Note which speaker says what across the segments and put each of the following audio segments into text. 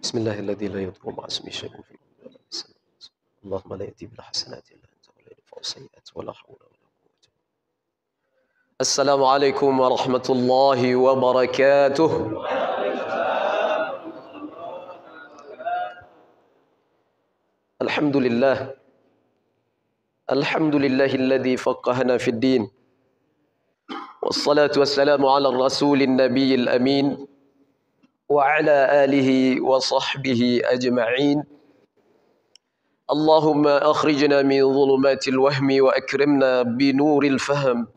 Speaker 1: بسم الله الذي لا يضر مع اسمه شيء في الأرض ولا في السماء. اللهم لا يأتي بالحسنات إلا أنت ولا يدفع السيئات ولا حول ولا قوة. السلام عليكم ورحمة الله وبركاته. الحمد لله الذي فقهنا في الدين، والصلاة والسلام على الرسول النبي الأمين وعلى آله وصحبه أجمعين. اللهم أخرجنا من ظلمات الوهم وأكرمنا بنور الفهم،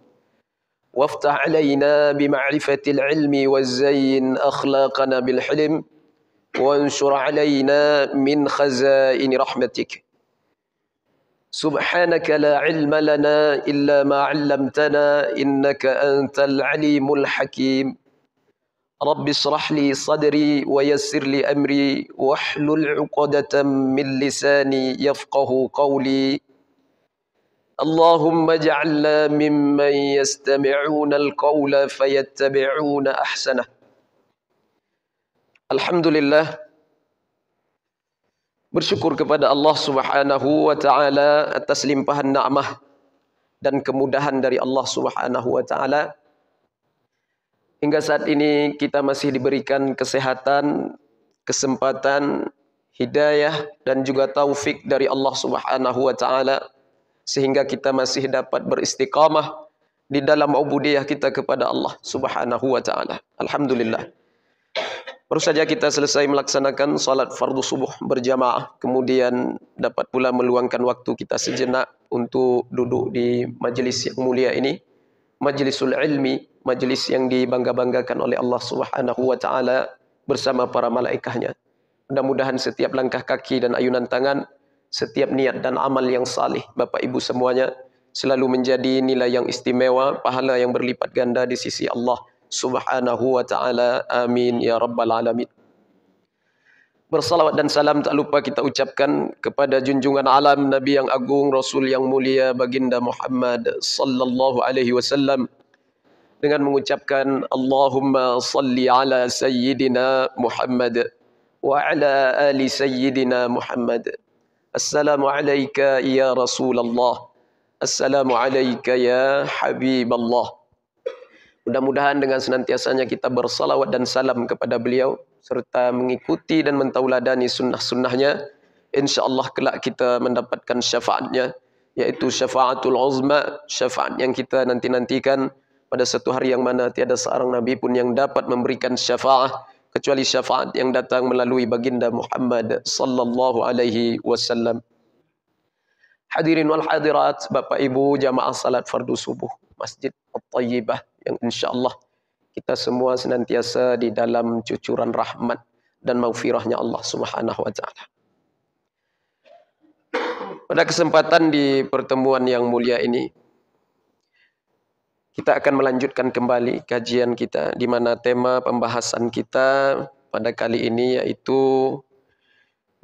Speaker 1: وافتح علينا بمعرفة العلم وزين أخلاقنا بالحلم، وانشر علينا من خزائن رحمتك. سبحانك لا علم لنا إلا ما علمتنا إنك أنت العليم الحكيم. رب اشرح لي صدري ويسر لي أمري واحلل عقدة من لساني يفقه قولي. اللهم اجعلنا ممن يستمعون القول فيتبعون أحسنه. Alhamdulillah, bersyukur kepada Allah Subhanahu wa taala atas limpahan nikmat dan kemudahan dari Allah Subhanahu wa taala. Hingga saat ini kita masih diberikan kesehatan, kesempatan, hidayah dan juga taufik dari Allah Subhanahu wa taala sehingga kita masih dapat beristiqamah di dalam ubudiyah kita kepada Allah Subhanahu wa taala. Alhamdulillah. Baru saja kita selesai melaksanakan salat fardu subuh berjamaah, kemudian dapat pula meluangkan waktu kita sejenak untuk duduk di majlis yang mulia ini, majlisul ilmi, majlis yang dibangga-banggakan oleh Allah Subhanahu wa taala bersama para malaikatnya. Mudah-mudahan setiap langkah kaki dan ayunan tangan, setiap niat dan amal yang salih Bapak Ibu semuanya selalu menjadi nilai yang istimewa, pahala yang berlipat ganda di sisi Allah Subhanahu wa ta'ala. Amin ya rabbal alamin. Bersalawat dan salam tak lupa kita ucapkan kepada junjungan alam Nabi yang agung, Rasul yang mulia, baginda Muhammad sallallahu alaihi wasallam, dengan mengucapkan Allahumma salli ala sayyidina Muhammad wa ala ali sayyidina Muhammad. Assalamu alayka ya Rasulullah, assalamu alayka ya Habiballah. Mudah-mudahan dengan senantiasanya kita bersalawat dan salam kepada beliau serta mengikuti dan mentauladani sunnah-sunnahnya, insyaAllah kelak kita mendapatkan syafaatnya, yaitu syafaatul uzma, syafaat yang kita nanti-nantikan pada satu hari yang mana tiada seorang Nabi pun yang dapat memberikan syafaat kecuali syafaat yang datang melalui baginda Muhammad sallallahu alaihi wasallam. Hadirin wal hadirat, Bapak Ibu jamaah salat fardu subuh Masjid At-Tayyibah yang insyaAllah kita semua senantiasa di dalam cucuran rahmat dan maghfirahnya Allah Subhanahu wa ta'ala. Pada kesempatan di pertemuan yang mulia ini, kita akan melanjutkan kembali kajian kita, di mana tema pembahasan kita pada kali ini yaitu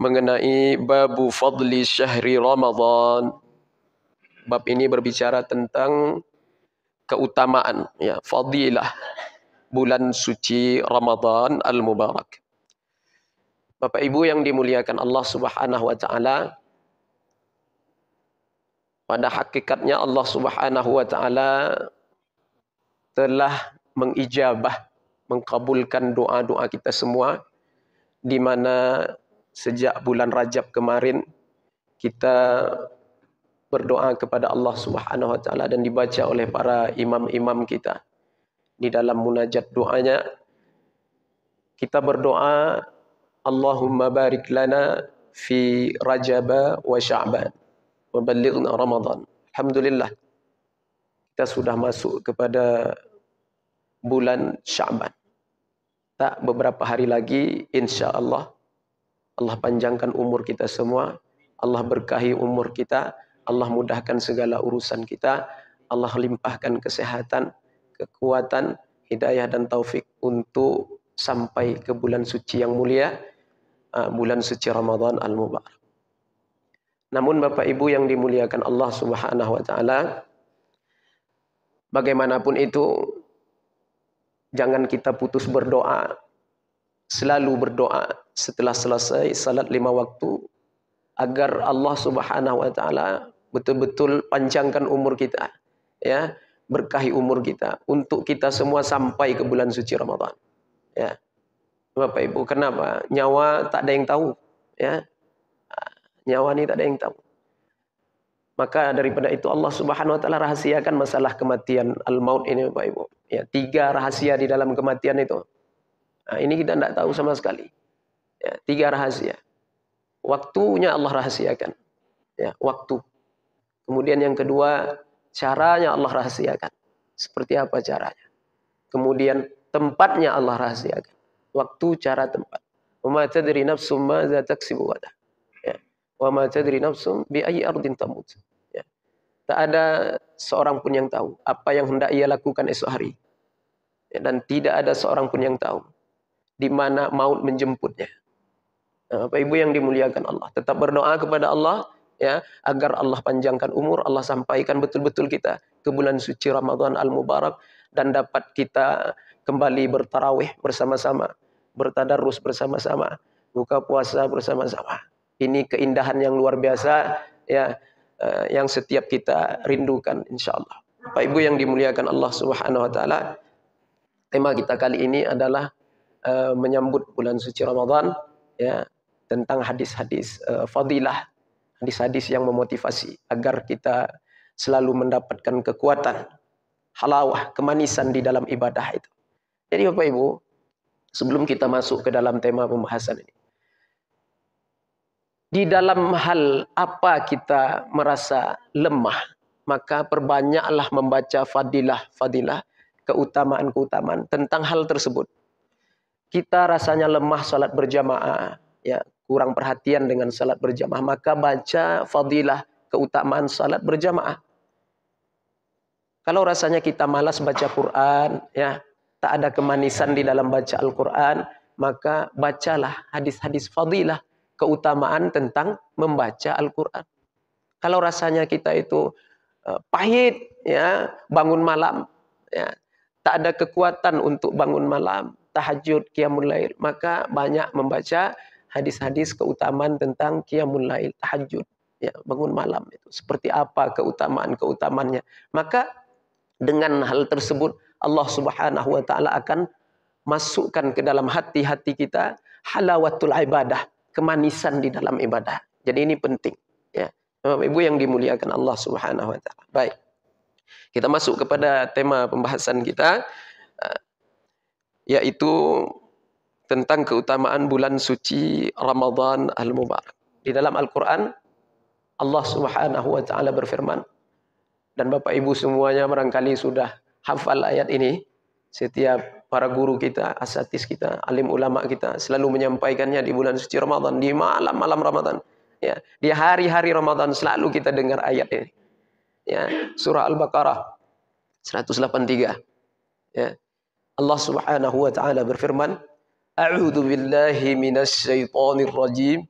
Speaker 1: mengenai babu fadli syahri Ramadan. Bab ini berbicara tentang keutamaan, ya, fadilah bulan suci Ramadan al-Mubarak. Bapak Ibu yang dimuliakan Allah Subhanahu wa taala, pada hakikatnya Allah Subhanahu wa taala telah mengijabah, mengkabulkan doa-doa kita semua, di mana sejak bulan Rajab kemarin kita berdoa kepada Allah Subhanahu wa taala dan dibaca oleh para imam-imam kita. Di dalam munajat doanya kita berdoa, Allahumma barik lana fi Rajab wa Sya'ban wa ballighna Ramadan. Alhamdulillah, kita sudah masuk kepada bulan Sya'ban. Tak beberapa hari lagi insya-Allah Allah panjangkan umur kita semua, Allah berkahi umur kita, Allah mudahkan segala urusan kita, Allah limpahkan kesehatan, kekuatan, hidayah dan taufik untuk sampai ke bulan suci yang mulia, bulan suci Ramadan al-Mubarak. Namun Bapak Ibu yang dimuliakan Allah Subhanahu wa taala, bagaimanapun itu jangan kita putus berdoa, selalu berdoa setelah selesai salat 5 waktu, agar Allah Subhanahu wa taala betul-betul panjangkan umur kita, ya, berkahi umur kita untuk kita semua sampai ke bulan suci Ramadan. Ya. Bapak Ibu, kenapa? Nyawa tak ada yang tahu, ya. Nyawa ini tak ada yang tahu. Maka daripada itu Allah Subhanahu wa taala rahasiakan masalah kematian al-maut ini, Bapak Ibu. Ya, 3 rahasia di dalam kematian itu. Nah, ini kita tidak tahu sama sekali. Ya, 3 rahasia. Waktunya Allah rahasiakan. Ya, waktu. Kemudian yang kedua, caranya Allah rahasiakan. Seperti apa caranya? Kemudian tempatnya Allah rahasiakan. Waktu, cara, tempat. Wa ma tadri nafsum madza taksibu ghadan. Ya. Wa ma tadri nafsum bi ayyi ardin tamut. Ya. Tak ada seorang pun yang tahu apa yang hendak ia lakukan esok hari. Ya, dan tidak ada seorang pun yang tahu di mana maut menjemputnya. Nah, Bapak Ibu yang dimuliakan Allah, tetap berdoa kepada Allah, ya, agar Allah panjangkan umur, Allah sampaikan betul-betul kita ke bulan suci Ramadan al-Mubarak dan dapat kita kembali bertarawih bersama-sama, bertadarus bersama-sama, buka puasa bersama-sama. Ini keindahan yang luar biasa, ya, yang setiap kita rindukan insyaallah. Bapak Ibu yang dimuliakan Allah Subhanahu wa taala, tema kita kali ini adalah menyambut bulan suci Ramadan, ya, tentang hadis-hadis fadilah, hadis-hadis yang memotivasi agar kita selalu mendapatkan kekuatan, halawah, kemanisan di dalam ibadah itu. Jadi Bapak Ibu, sebelum kita masuk ke dalam tema pembahasan ini, di dalam hal apa kita merasa lemah, maka perbanyaklah membaca fadilah-fadilah, keutamaan-keutamaan tentang hal tersebut. Kita rasanya lemah salat berjamaah, ya, kurang perhatian dengan salat berjamaah, maka baca fadilah, keutamaan salat berjamaah. Kalau rasanya kita malas baca Quran, ya, tak ada kemanisan di dalam baca Al-Quran, maka bacalah hadis-hadis fadilah, keutamaan tentang membaca Al-Quran. Kalau rasanya kita itu pahit, ya, bangun malam, ya, tak ada kekuatan untuk bangun malam, tahajud, qiyamul lail, maka banyak membaca hadis-hadis keutamaan tentang qiyamul lail, tahajud, ya, bangun malam itu. Seperti apa keutamaan-keutamannya. Maka dengan hal tersebut Allah Subhanahu wa taala akan masukkan ke dalam hati-hati kita halawatul ibadah, kemanisan di dalam ibadah. Jadi ini penting, ya. Bapak Ibu yang dimuliakan Allah Subhanahu wa taala. Baik. Kita masuk kepada tema pembahasan kita, yaitu tentang keutamaan bulan suci Ramadan al-Mubarak. Di dalam Al-Quran, Allah Subhanahu wa taala berfirman, dan Bapak Ibu semuanya barangkali sudah hafal ayat ini. Setiap para guru kita, asatidz kita, alim ulama kita selalu menyampaikannya di bulan suci Ramadan, di malam-malam Ramadan. Ya, di hari-hari Ramadan selalu kita dengar ayat ini. Ya, surah Al-Baqarah 183. Ya. Allah Subhanahu wa taala berfirman, A'udzu billahi minasy syaithanir rajim.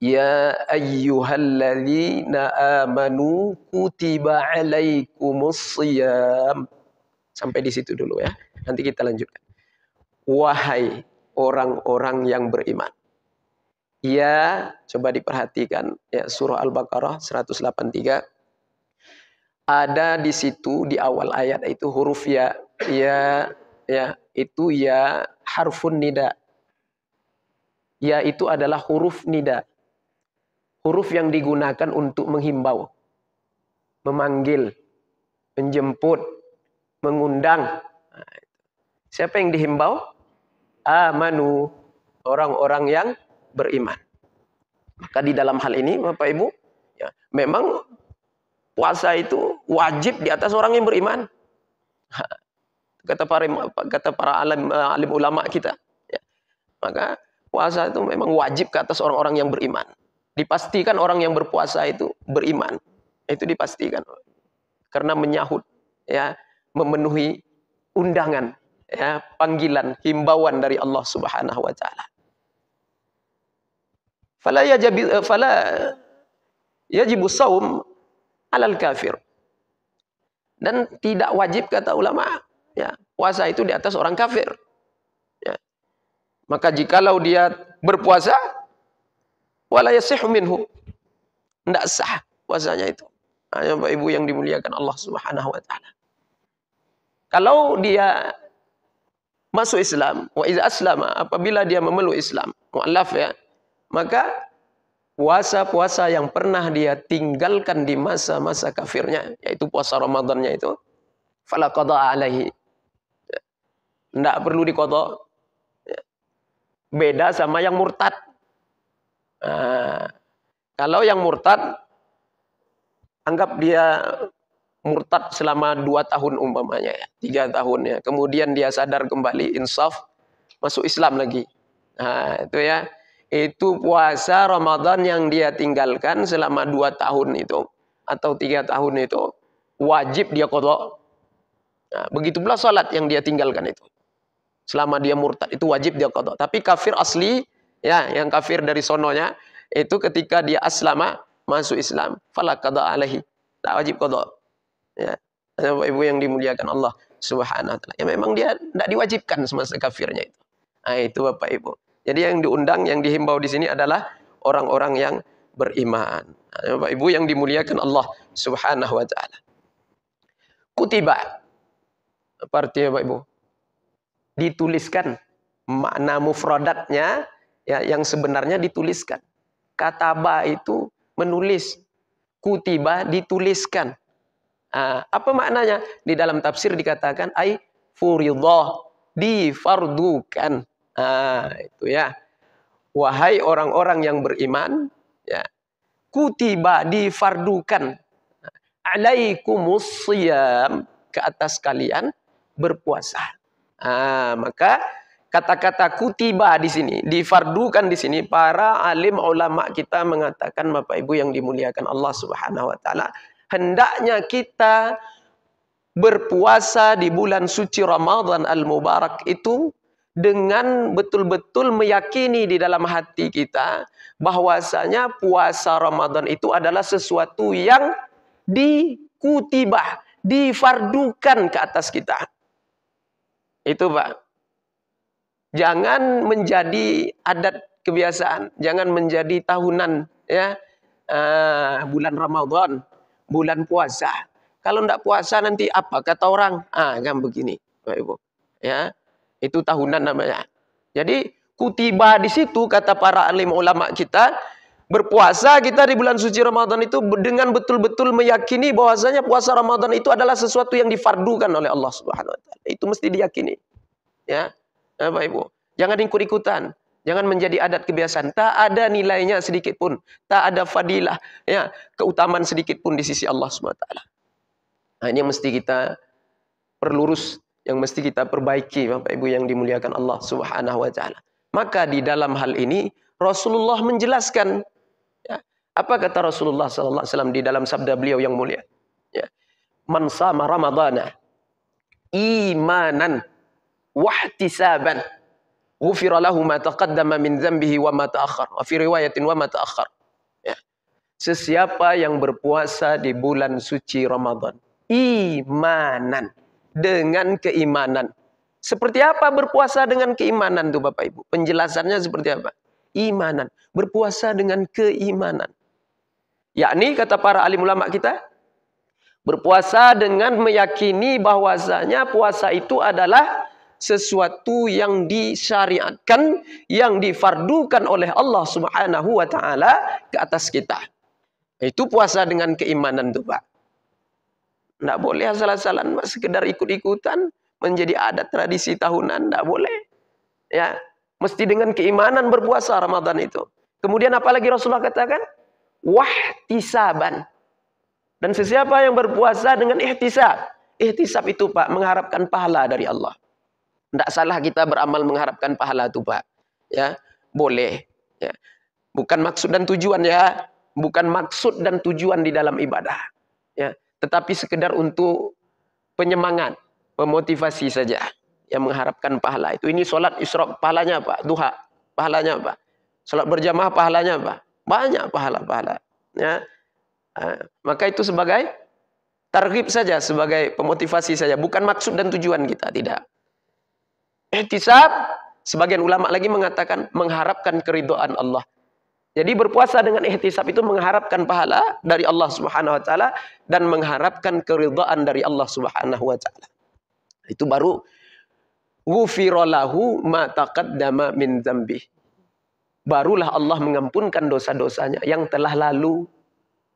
Speaker 1: Ya ayyuhalladzina amanu kutiba 'alaikumus shiyam. Sampai di situ dulu, ya. Nanti kita lanjutkan. Wahai orang-orang yang beriman. Ya, coba diperhatikan, ya, surah Al-Baqarah 183. Ada di situ di awal ayat itu huruf ya, ya, itu ya harfun nida. Ya itu adalah huruf nida. Huruf yang digunakan untuk menghimbau, memanggil, menjemput, mengundang. Siapa yang dihimbau? Amanu, orang-orang yang beriman. Maka di dalam hal ini Bapak Ibu, ya, memang puasa itu wajib di atas orang yang beriman. Kata para alim ulama kita. Ya. Maka puasa itu memang wajib ke atas orang-orang yang beriman. Dipastikan orang yang berpuasa itu beriman. Itu dipastikan. Karena menyahut, ya, memenuhi undangan, ya, panggilan, himbauan dari Allah Subhanahu wa taala. Fala yajibu shaum 'alal kafir. Dan tidak wajib, kata ulama, ya, puasa itu di atas orang kafir. Ya. Maka jikalau dia berpuasa wala yasihhu minhu, tidak sah puasanya itu. Hanya Bapak Ibu yang dimuliakan Allah Subhanahu wa taala. Kalau dia masuk Islam, wa iza aslama, apabila dia memeluk Islam, mu'allaf ya, maka puasa-puasa yang pernah dia tinggalkan di masa-masa kafirnya, yaitu puasa Ramadannya itu, fala qada alaihi. Tidak perlu diqadha. Beda sama yang murtad. Kalau yang murtad, anggap dia murtad selama 2 tahun umpamanya, 3 tahun ya. Kemudian dia sadar kembali, insaf, masuk Islam lagi. Nah, itu ya. Itu puasa Ramadan yang dia tinggalkan selama 2 tahun itu, atau 3 tahun itu, wajib dia qadha. Nah, begitu pula salat yang dia tinggalkan itu. Selama dia murtad itu wajib dia qadha. Tapi kafir asli, ya, yang kafir dari sononya, itu ketika dia aslama, masuk Islam, fala qada alaihi. Tak wajib qadha. Ya. Bapak Ibu yang dimuliakan Allah Subhanahu wa taala. Ya memang dia tidak diwajibkan semasa kafirnya itu. Nah, itu Bapak Ibu. Jadi yang diundang, yang dihimbau di sini adalah orang-orang yang beriman. Nah, Bapak Ibu yang dimuliakan Allah Subhanahu wa taala. Kutiba. Apa artinya Bapak Ibu? Dituliskan. Makna mufradatnya ya, yang sebenarnya dituliskan. Kataba itu menulis. Kutiba dituliskan. Apa maknanya? Di dalam tafsir dikatakan ai furidhah, difardukan. Itu ya. Wahai orang-orang yang beriman, ya. Kutiba difardukan. Alaikumus shiyam, ke atas kalian berpuasa. Maka kata-kata kutiba di sini, difardukan di sini, para alim ulama kita mengatakan, Bapak Ibu yang dimuliakan Allah Subhanahu wa taala, hendaknya kita berpuasa di bulan suci Ramadan al-Mubarak itu dengan betul-betul meyakini di dalam hati kita bahwasanya puasa Ramadan itu adalah sesuatu yang dikutibah, difardukan ke atas kita. Itu Pak. Jangan menjadi adat kebiasaan, jangan menjadi tahunan ya. Bulan Ramadan, bulan puasa. Kalau tidak puasa nanti apa kata orang? Kan begini, Bapak Ibu. Ya, itu tahunan namanya. Jadi kutiba di situ kata para alim ulama kita, berpuasa kita di bulan suci Ramadan itu dengan betul-betul meyakini bahwasanya puasa Ramadan itu adalah sesuatu yang difardukan oleh Allah Subhanahu wa taala. Itu mesti diyakini. Ya, Bapak Ibu. Jangan ikut-ikutan. Jangan menjadi adat kebiasaan. Tak ada nilainya sedikit pun. Tak ada fadilah, ya, keutamaan sedikit pun di sisi Allah SWT. Nah, ini yang mesti kita perlurus, yang mesti kita perbaiki, Bapak Ibu yang dimuliakan Allah Subhanahu wa taala. Maka di dalam hal ini Rasulullah menjelaskan, ya, apa kata Rasulullah sallallahu alaihi wasallam di dalam sabda beliau yang mulia? Ya. Man shama ramadhana imanan wahtisaban ghufira lahu ma taqaddama min dzambihi wa ma ta'akhkhar. Wa fi riwayatin wa ma ta'akhkhar. Ya. Sesiapa yang berpuasa di bulan suci Ramadan, imanan, dengan keimanan. Seperti apa berpuasa dengan keimanan tuh Bapak Ibu? Penjelasannya seperti apa? Imanan, berpuasa dengan keimanan. Yakni kata para alim ulama kita, berpuasa dengan meyakini bahwasanya puasa itu adalah sesuatu yang disyariatkan, yang difardukan oleh Allah Subhanahu wa taala ke atas kita. Itu puasa dengan keimanan tuh, Pak. Tidak boleh asal-asalan, Pak, sekedar ikut-ikutan menjadi adat tradisi tahunan, tidak boleh. Ya, mesti dengan keimanan berpuasa Ramadan itu. Kemudian apalagi Rasulullah katakan? Wahtisaban. Dan sesiapa yang berpuasa dengan ihtisab. Ihtisab itu, Pak, mengharapkan pahala dari Allah. Tidak salah kita beramal mengharapkan pahala itu, Pak. Ya, boleh. Ya. Bukan maksud dan tujuan ya. Bukan maksud dan tujuan di dalam ibadah. Ya. Tetapi sekedar untuk penyemangat, pemotivasi saja. Yang mengharapkan pahala itu. Ini sholat isyraq, pahalanya Pak. Duha, pahalanya Pak. Sholat berjamaah, pahalanya Pak. Banyak pahala-pahala. Ya. Maka itu sebagai targhib saja, sebagai pemotivasi saja. Bukan maksud dan tujuan kita, tidak. Ihtisab Sebagian ulama lagi mengatakan mengharapkan keridhaan Allah. Jadi berpuasa dengan ihtisab itu mengharapkan pahala dari Allah Subhanahu wa taala dan mengharapkan keridhaan dari Allah Subhanahu wa taala. Itu baru ghufira lahu ma taqaddama min dzambi. Barulah Allah mengampunkan dosa-dosanya yang telah lalu.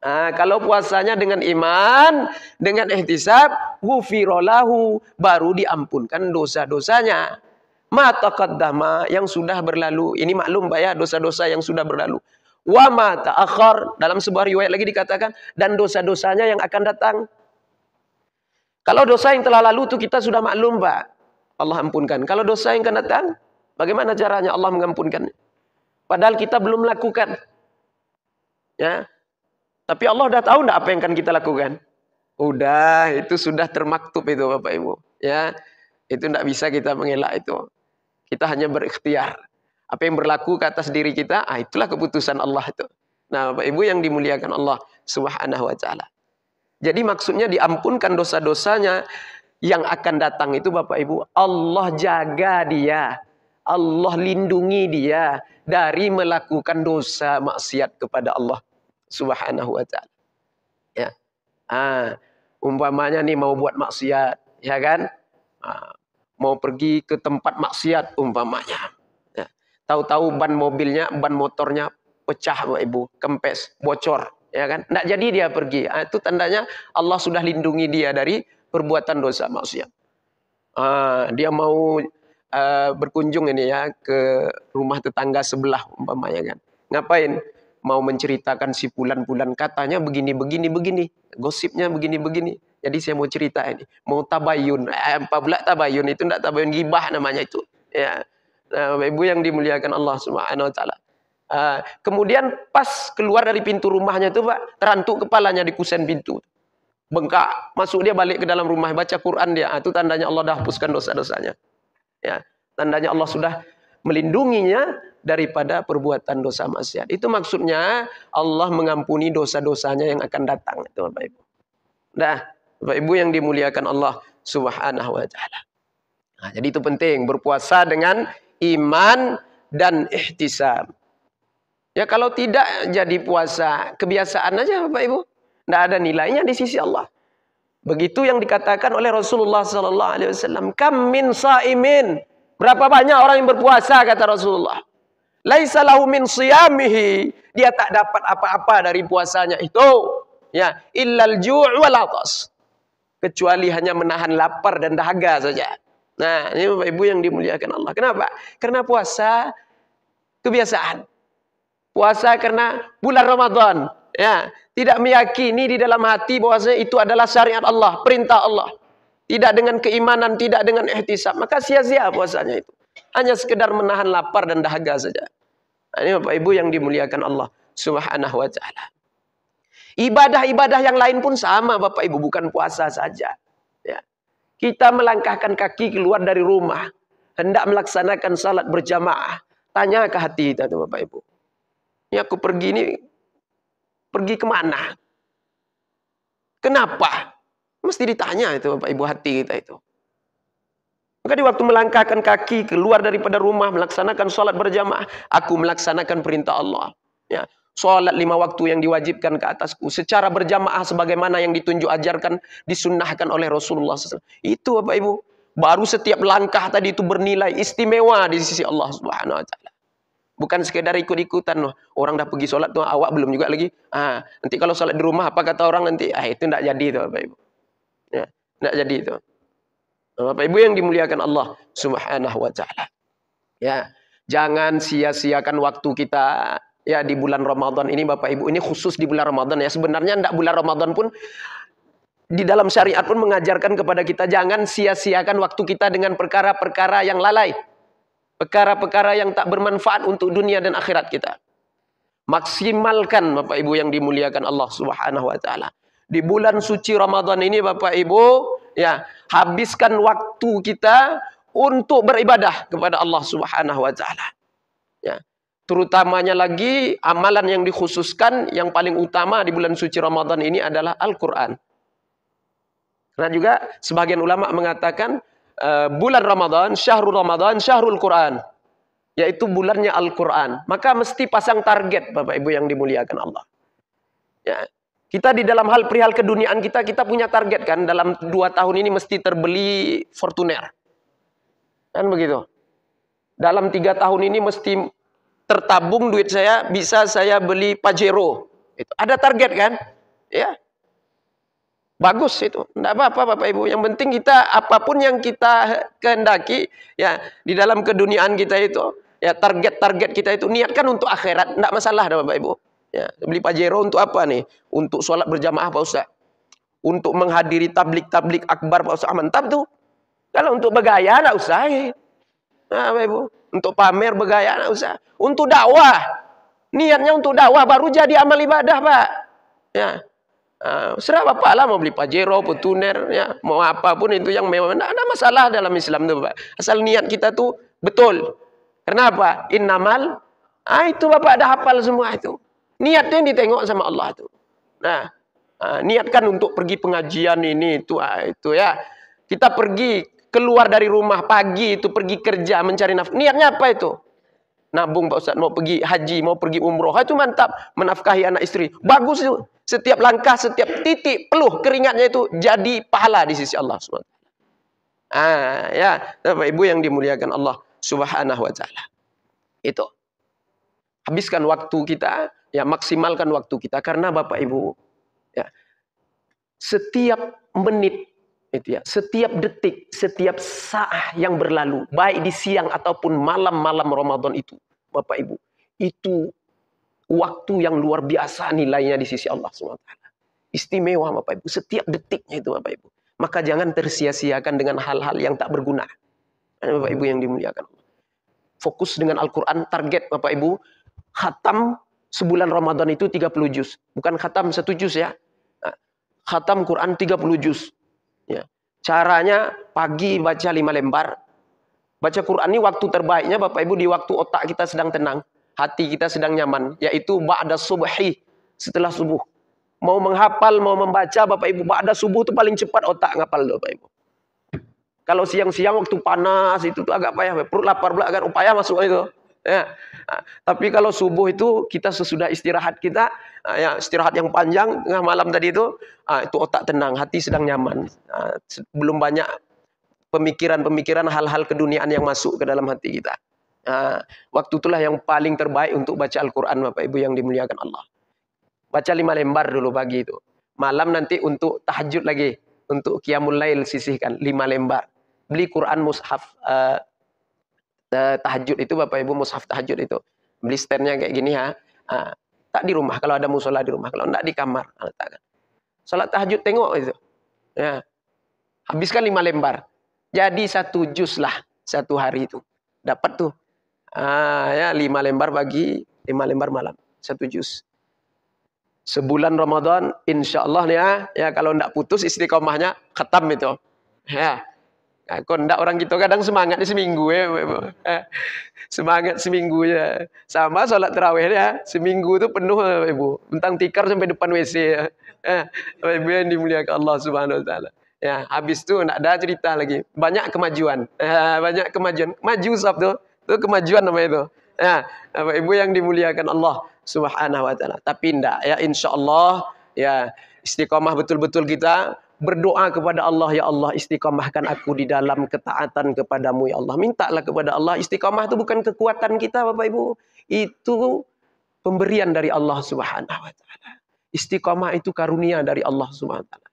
Speaker 1: Nah, kalau puasanya dengan iman, dengan ihtisab, ghufira lahu, baru diampunkan dosa-dosanya. Ma taqaddama, yang sudah berlalu. Ini maklum Pak ya, dosa-dosa yang sudah berlalu. Wa ma ta'akhkhar, dalam sebuah riwayat lagi dikatakan, dan dosa-dosanya yang akan datang. Kalau dosa yang telah lalu itu kita sudah maklum Pak, Allah ampunkan. Kalau dosa yang akan datang, bagaimana caranya Allah mengampunkannya? Padahal kita belum melakukan. Ya. Tapi Allah udah tahu enggak apa yang akan kita lakukan? Udah, itu sudah termaktub itu Bapak Ibu. Ya. Itu enggak bisa kita mengelak itu. Kita hanya berikhtiar. Apa yang berlaku ke atas diri kita, itulah keputusan Allah itu. Nah, Bapak Ibu yang dimuliakan Allah Subhanahu wa taala. Jadi maksudnya diampunkan dosa-dosanya yang akan datang itu Bapak Ibu, Allah jaga dia. Allah lindungi dia dari melakukan dosa maksiat kepada Allah Subhanahu wa taala. Ya. Umpamanya nih mau buat maksiat, ya kan? Mau pergi ke tempat maksiat umpamanya. Ya. Tahu-tahu ban mobilnya, ban motornya pecah Bapak Ibu, kempes, bocor, ya kan? Nggak jadi dia pergi. Itu tandanya Allah sudah lindungi dia dari perbuatan dosa maksiat. Dia mau berkunjung ini ya ke rumah tetangga sebelah umpamanya kan. Ngapain? Mau menceritakan si bulan-bulan katanya begini. Gosipnya begini. Jadi saya mau cerita ini. Mau tabayun. Apa pula tabayun? Itu enggak tabayun, gibah namanya itu. Ya. Nah, Bapak Ibu yang dimuliakan Allah Subhanahu wa taala. Kemudian pas keluar dari pintu rumahnya itu Pak, terantuk kepalanya di kusen pintu. Bengkak. Masuk dia balik ke dalam rumah, baca Quran dia. Itu tandanya Allah dah hapuskan dosa-dosanya. Ya, tandanya Allah sudah melindunginya daripada perbuatan dosa maksiat. Itu maksudnya Allah mengampuni dosa-dosanya yang akan datang itu Bapak Ibu. Nah, Bapak Ibu yang dimuliakan Allah Subhanahu wa taala. Nah, jadi itu penting berpuasa dengan iman dan ihtisab. Ya kalau tidak jadi puasa kebiasaan aja Bapak Ibu, tidak ada nilainya di sisi Allah. Begitu yang dikatakan oleh Rasulullah sallallahu alaihi wasallam, "Kam min shaimin." Berapa banyak orang yang berpuasa kata Rasulullah. Laisa lahu min siyamihi, dia tak dapat apa-apa dari puasanya itu. Ya, illal ju' wal 'atas. Kecuali hanya menahan lapar dan dahaga saja. Nah, ini Bapak Ibu yang dimuliakan Allah. Kenapa? Karena puasa kebiasaan. Puasa karena bulan Ramadan. Ya, tidak meyakini di dalam hati bahwasanya itu adalah syariat Allah, perintah Allah. Tidak dengan keimanan, tidak dengan ihtisab, maka sia-sia puasanya itu. Hanya sekedar menahan lapar dan dahaga saja. Nah, ini Bapak Ibu yang dimuliakan Allah Subhanahu wa taala. Ibadah-ibadah yang lain pun sama Bapak Ibu, bukan puasa saja. Ya. Kita melangkahkan kaki keluar dari rumah, hendak melaksanakan salat berjamaah. Tanya ke hati kita tuh Bapak Ibu. Ini aku pergi kemana? Kenapa? Mesti ditanya itu Bapak Ibu hati kita itu. Maka di waktu melangkahkan kaki keluar daripada rumah melaksanakan sholat berjamaah, aku melaksanakan perintah Allah. Ya, sholat 5 waktu yang diwajibkan ke atasku secara berjamaah sebagaimana yang ditunjuk ajarkan, disunnahkan oleh Rasulullah SAW. Itu Bapak Ibu. Baru setiap langkah tadi itu bernilai istimewa di sisi Allah Subhanahu wa taala. Bukan sekedar ikut-ikutan. Orang dah pergi sholat tuh, awak belum juga lagi. Nanti kalau sholat di rumah apa kata orang nanti? Itu tidak jadi itu Bapak Ibu. Ya, tidak jadi itu. Bapak Ibu yang dimuliakan Allah Subhanahu wa taala. Ya, jangan sia-siakan waktu kita ya di bulan Ramadan ini Bapak Ibu. Ini khusus di bulan Ramadan ya. Sebenarnya enggak bulan Ramadan pun di dalam syariat pun mengajarkan kepada kita jangan sia-siakan waktu kita dengan perkara-perkara yang lalai. Perkara-perkara yang tak bermanfaat untuk dunia dan akhirat kita. Maksimalkan Bapak Ibu yang dimuliakan Allah Subhanahu wa taala. Di bulan suci Ramadan ini Bapak Ibu, ya, habiskan waktu kita untuk beribadah kepada Allah Subhanahu wa taala. Ya. Terutamanya lagi amalan yang dikhususkan yang paling utama di bulan suci Ramadan ini adalah Al-Qur'an. Karena juga sebagian ulama mengatakan bulan Ramadan, syahrul Qur'an. yaitu bulannya Al-Quran. Maka mesti pasang target, Bapak Ibu yang dimuliakan Allah. Ya. Kita di dalam hal perihal keduniaan kita punya target kan, dalam 2 tahun ini mesti terbeli Fortuner. Kan begitu. Dalam 3 tahun ini mesti tertabung duit saya, bisa saya beli Pajero. Itu ada target kan? Ya. Bagus itu. Tidak apa-apa Bapak Ibu. Yang penting kita apapun yang kita kehendaki ya di dalam keduniaan kita itu, ya target-target kita itu niatkan untuk akhirat, tidak masalah dah Bapak Ibu. Ya, beli Pajero untuk apa nih? Untuk sholat berjamaah Pak Ustaz. Untuk menghadiri tablik-tablik akbar Pak Ustaz. Mantap tuh. Kalau untuk bergaya enggak usah. Nah, Bapak Ibu, untuk pamer bergaya enggak usah. Untuk dakwah. Niatnya untuk dakwah baru jadi amal ibadah, Pak. Ya. Serah Bapak lah mau beli Pajero, Fortuner, ya, mau apapun itu yang mewah. Enggak ada masalah dalam Islam tuh, Pak. Asal niat kita tuh betul. Kenapa? Innamal. Itu Bapak ada hafal semua itu. Niatnya yang ditengok sama Allah tuh. Nah, niatkan untuk pergi pengajian ini itu ya. Kita pergi keluar dari rumah pagi itu pergi kerja mencari nafkah. Niatnya apa itu? Nabung Pak Ustaz, mau pergi haji, mau pergi umroh. Itu mantap, menafkahi anak istri. Bagus itu. Setiap langkah, setiap titik peluh keringatnya itu jadi pahala di sisi Allah SWT. Ya, Bapak Ibu yang dimuliakan Allah Subhanahu wa taala. Itu. Habiskan waktu kita, ya maksimalkan waktu kita karena Bapak Ibu, ya. Setiap menit itu ya, setiap detik, setiap saat yang berlalu, baik di siang ataupun malam-malam Ramadan itu, Bapak Ibu, itu waktu yang luar biasa nilainya di sisi Allah SWT. Istimewa Bapak Ibu, setiap detiknya itu Bapak Ibu. Maka jangan tersia-siakan dengan hal-hal yang tak berguna. Bapak Ibu yang dimuliakan. Fokus dengan Al-Quran, target Bapak Ibu, khatam sebulan Ramadan itu 30 juz. Bukan khatam 1 juz ya. Khatam Quran 30 juz. Ya. Caranya pagi baca 5 lembar. Baca Quran ini waktu terbaiknya Bapak Ibu di waktu otak kita sedang tenang. Hati kita sedang nyaman. Yaitu ba'da subhi. Setelah subuh. Mau menghafal, mau membaca Bapak Ibu. Ba'da subuh itu paling cepat otak ngapal Bapak Ibu. Kalau siang-siang waktu panas itu tuh agak payah. Perut lapar pula agak upaya masuk itu. Ya. Tapi kalau subuh itu kita sesudah istirahat kita, ya istirahat yang panjang tengah malam tadi itu otak tenang, hati sedang nyaman. Belum banyak pemikiran-pemikiran hal-hal keduniaan yang masuk ke dalam hati kita. Waktu itulah yang paling terbaik untuk baca Al-Quran Bapak Ibu yang dimuliakan Allah. Baca 5 lembar dulu pagi itu. Malam nanti untuk tahajud lagi, untuk qiyamul lail sisihkan 5 lembar. Beli Quran mushaf tahajud itu Bapak Ibu, mushaf tahajud itu. Beli standnya kayak gini ya. Tak di rumah kalau ada musola di rumah, kalau enggak di kamar. Salat tahajud tengok itu. Ya. Habiskan 5 lembar. Jadi 1 juz lah 1 hari itu. Dapat tuh. Ya 5 lembar pagi, 5 lembar malam. 1 juz. Sebulan Ramadan insyaallah ya kalau enggak putus istiqomahnya khatam itu. Ya. Nah, kok enggak orang kita kadang semangatnya seminggu ya. Semangat seminggu ya. Sama sholat tarawih ya. Seminggu itu penuh Ibu. Bentang tikar sampai depan WC ya. Ibu yang dimuliakan Allah Subhanahu wa taala. Ya, habis itu enggak ada cerita lagi. Banyak kemajuan. Banyak kemajuan. Maju sab tuh. Itu kemajuan namanya itu. Ya, Bapak Ibu yang dimuliakan Allah Subhanahu wa taala. Tapi enggak ya insyaallah ya istiqomah betul-betul kita berdoa kepada Allah, ya Allah istiqomahkan aku di dalam ketaatan kepadamu ya Allah. Mintalah kepada Allah, istiqomah itu bukan kekuatan kita Bapak Ibu. Itu pemberian dari Allah Subhanahu wa taala. Istiqomah itu karunia dari Allah Subhanahu wa taala.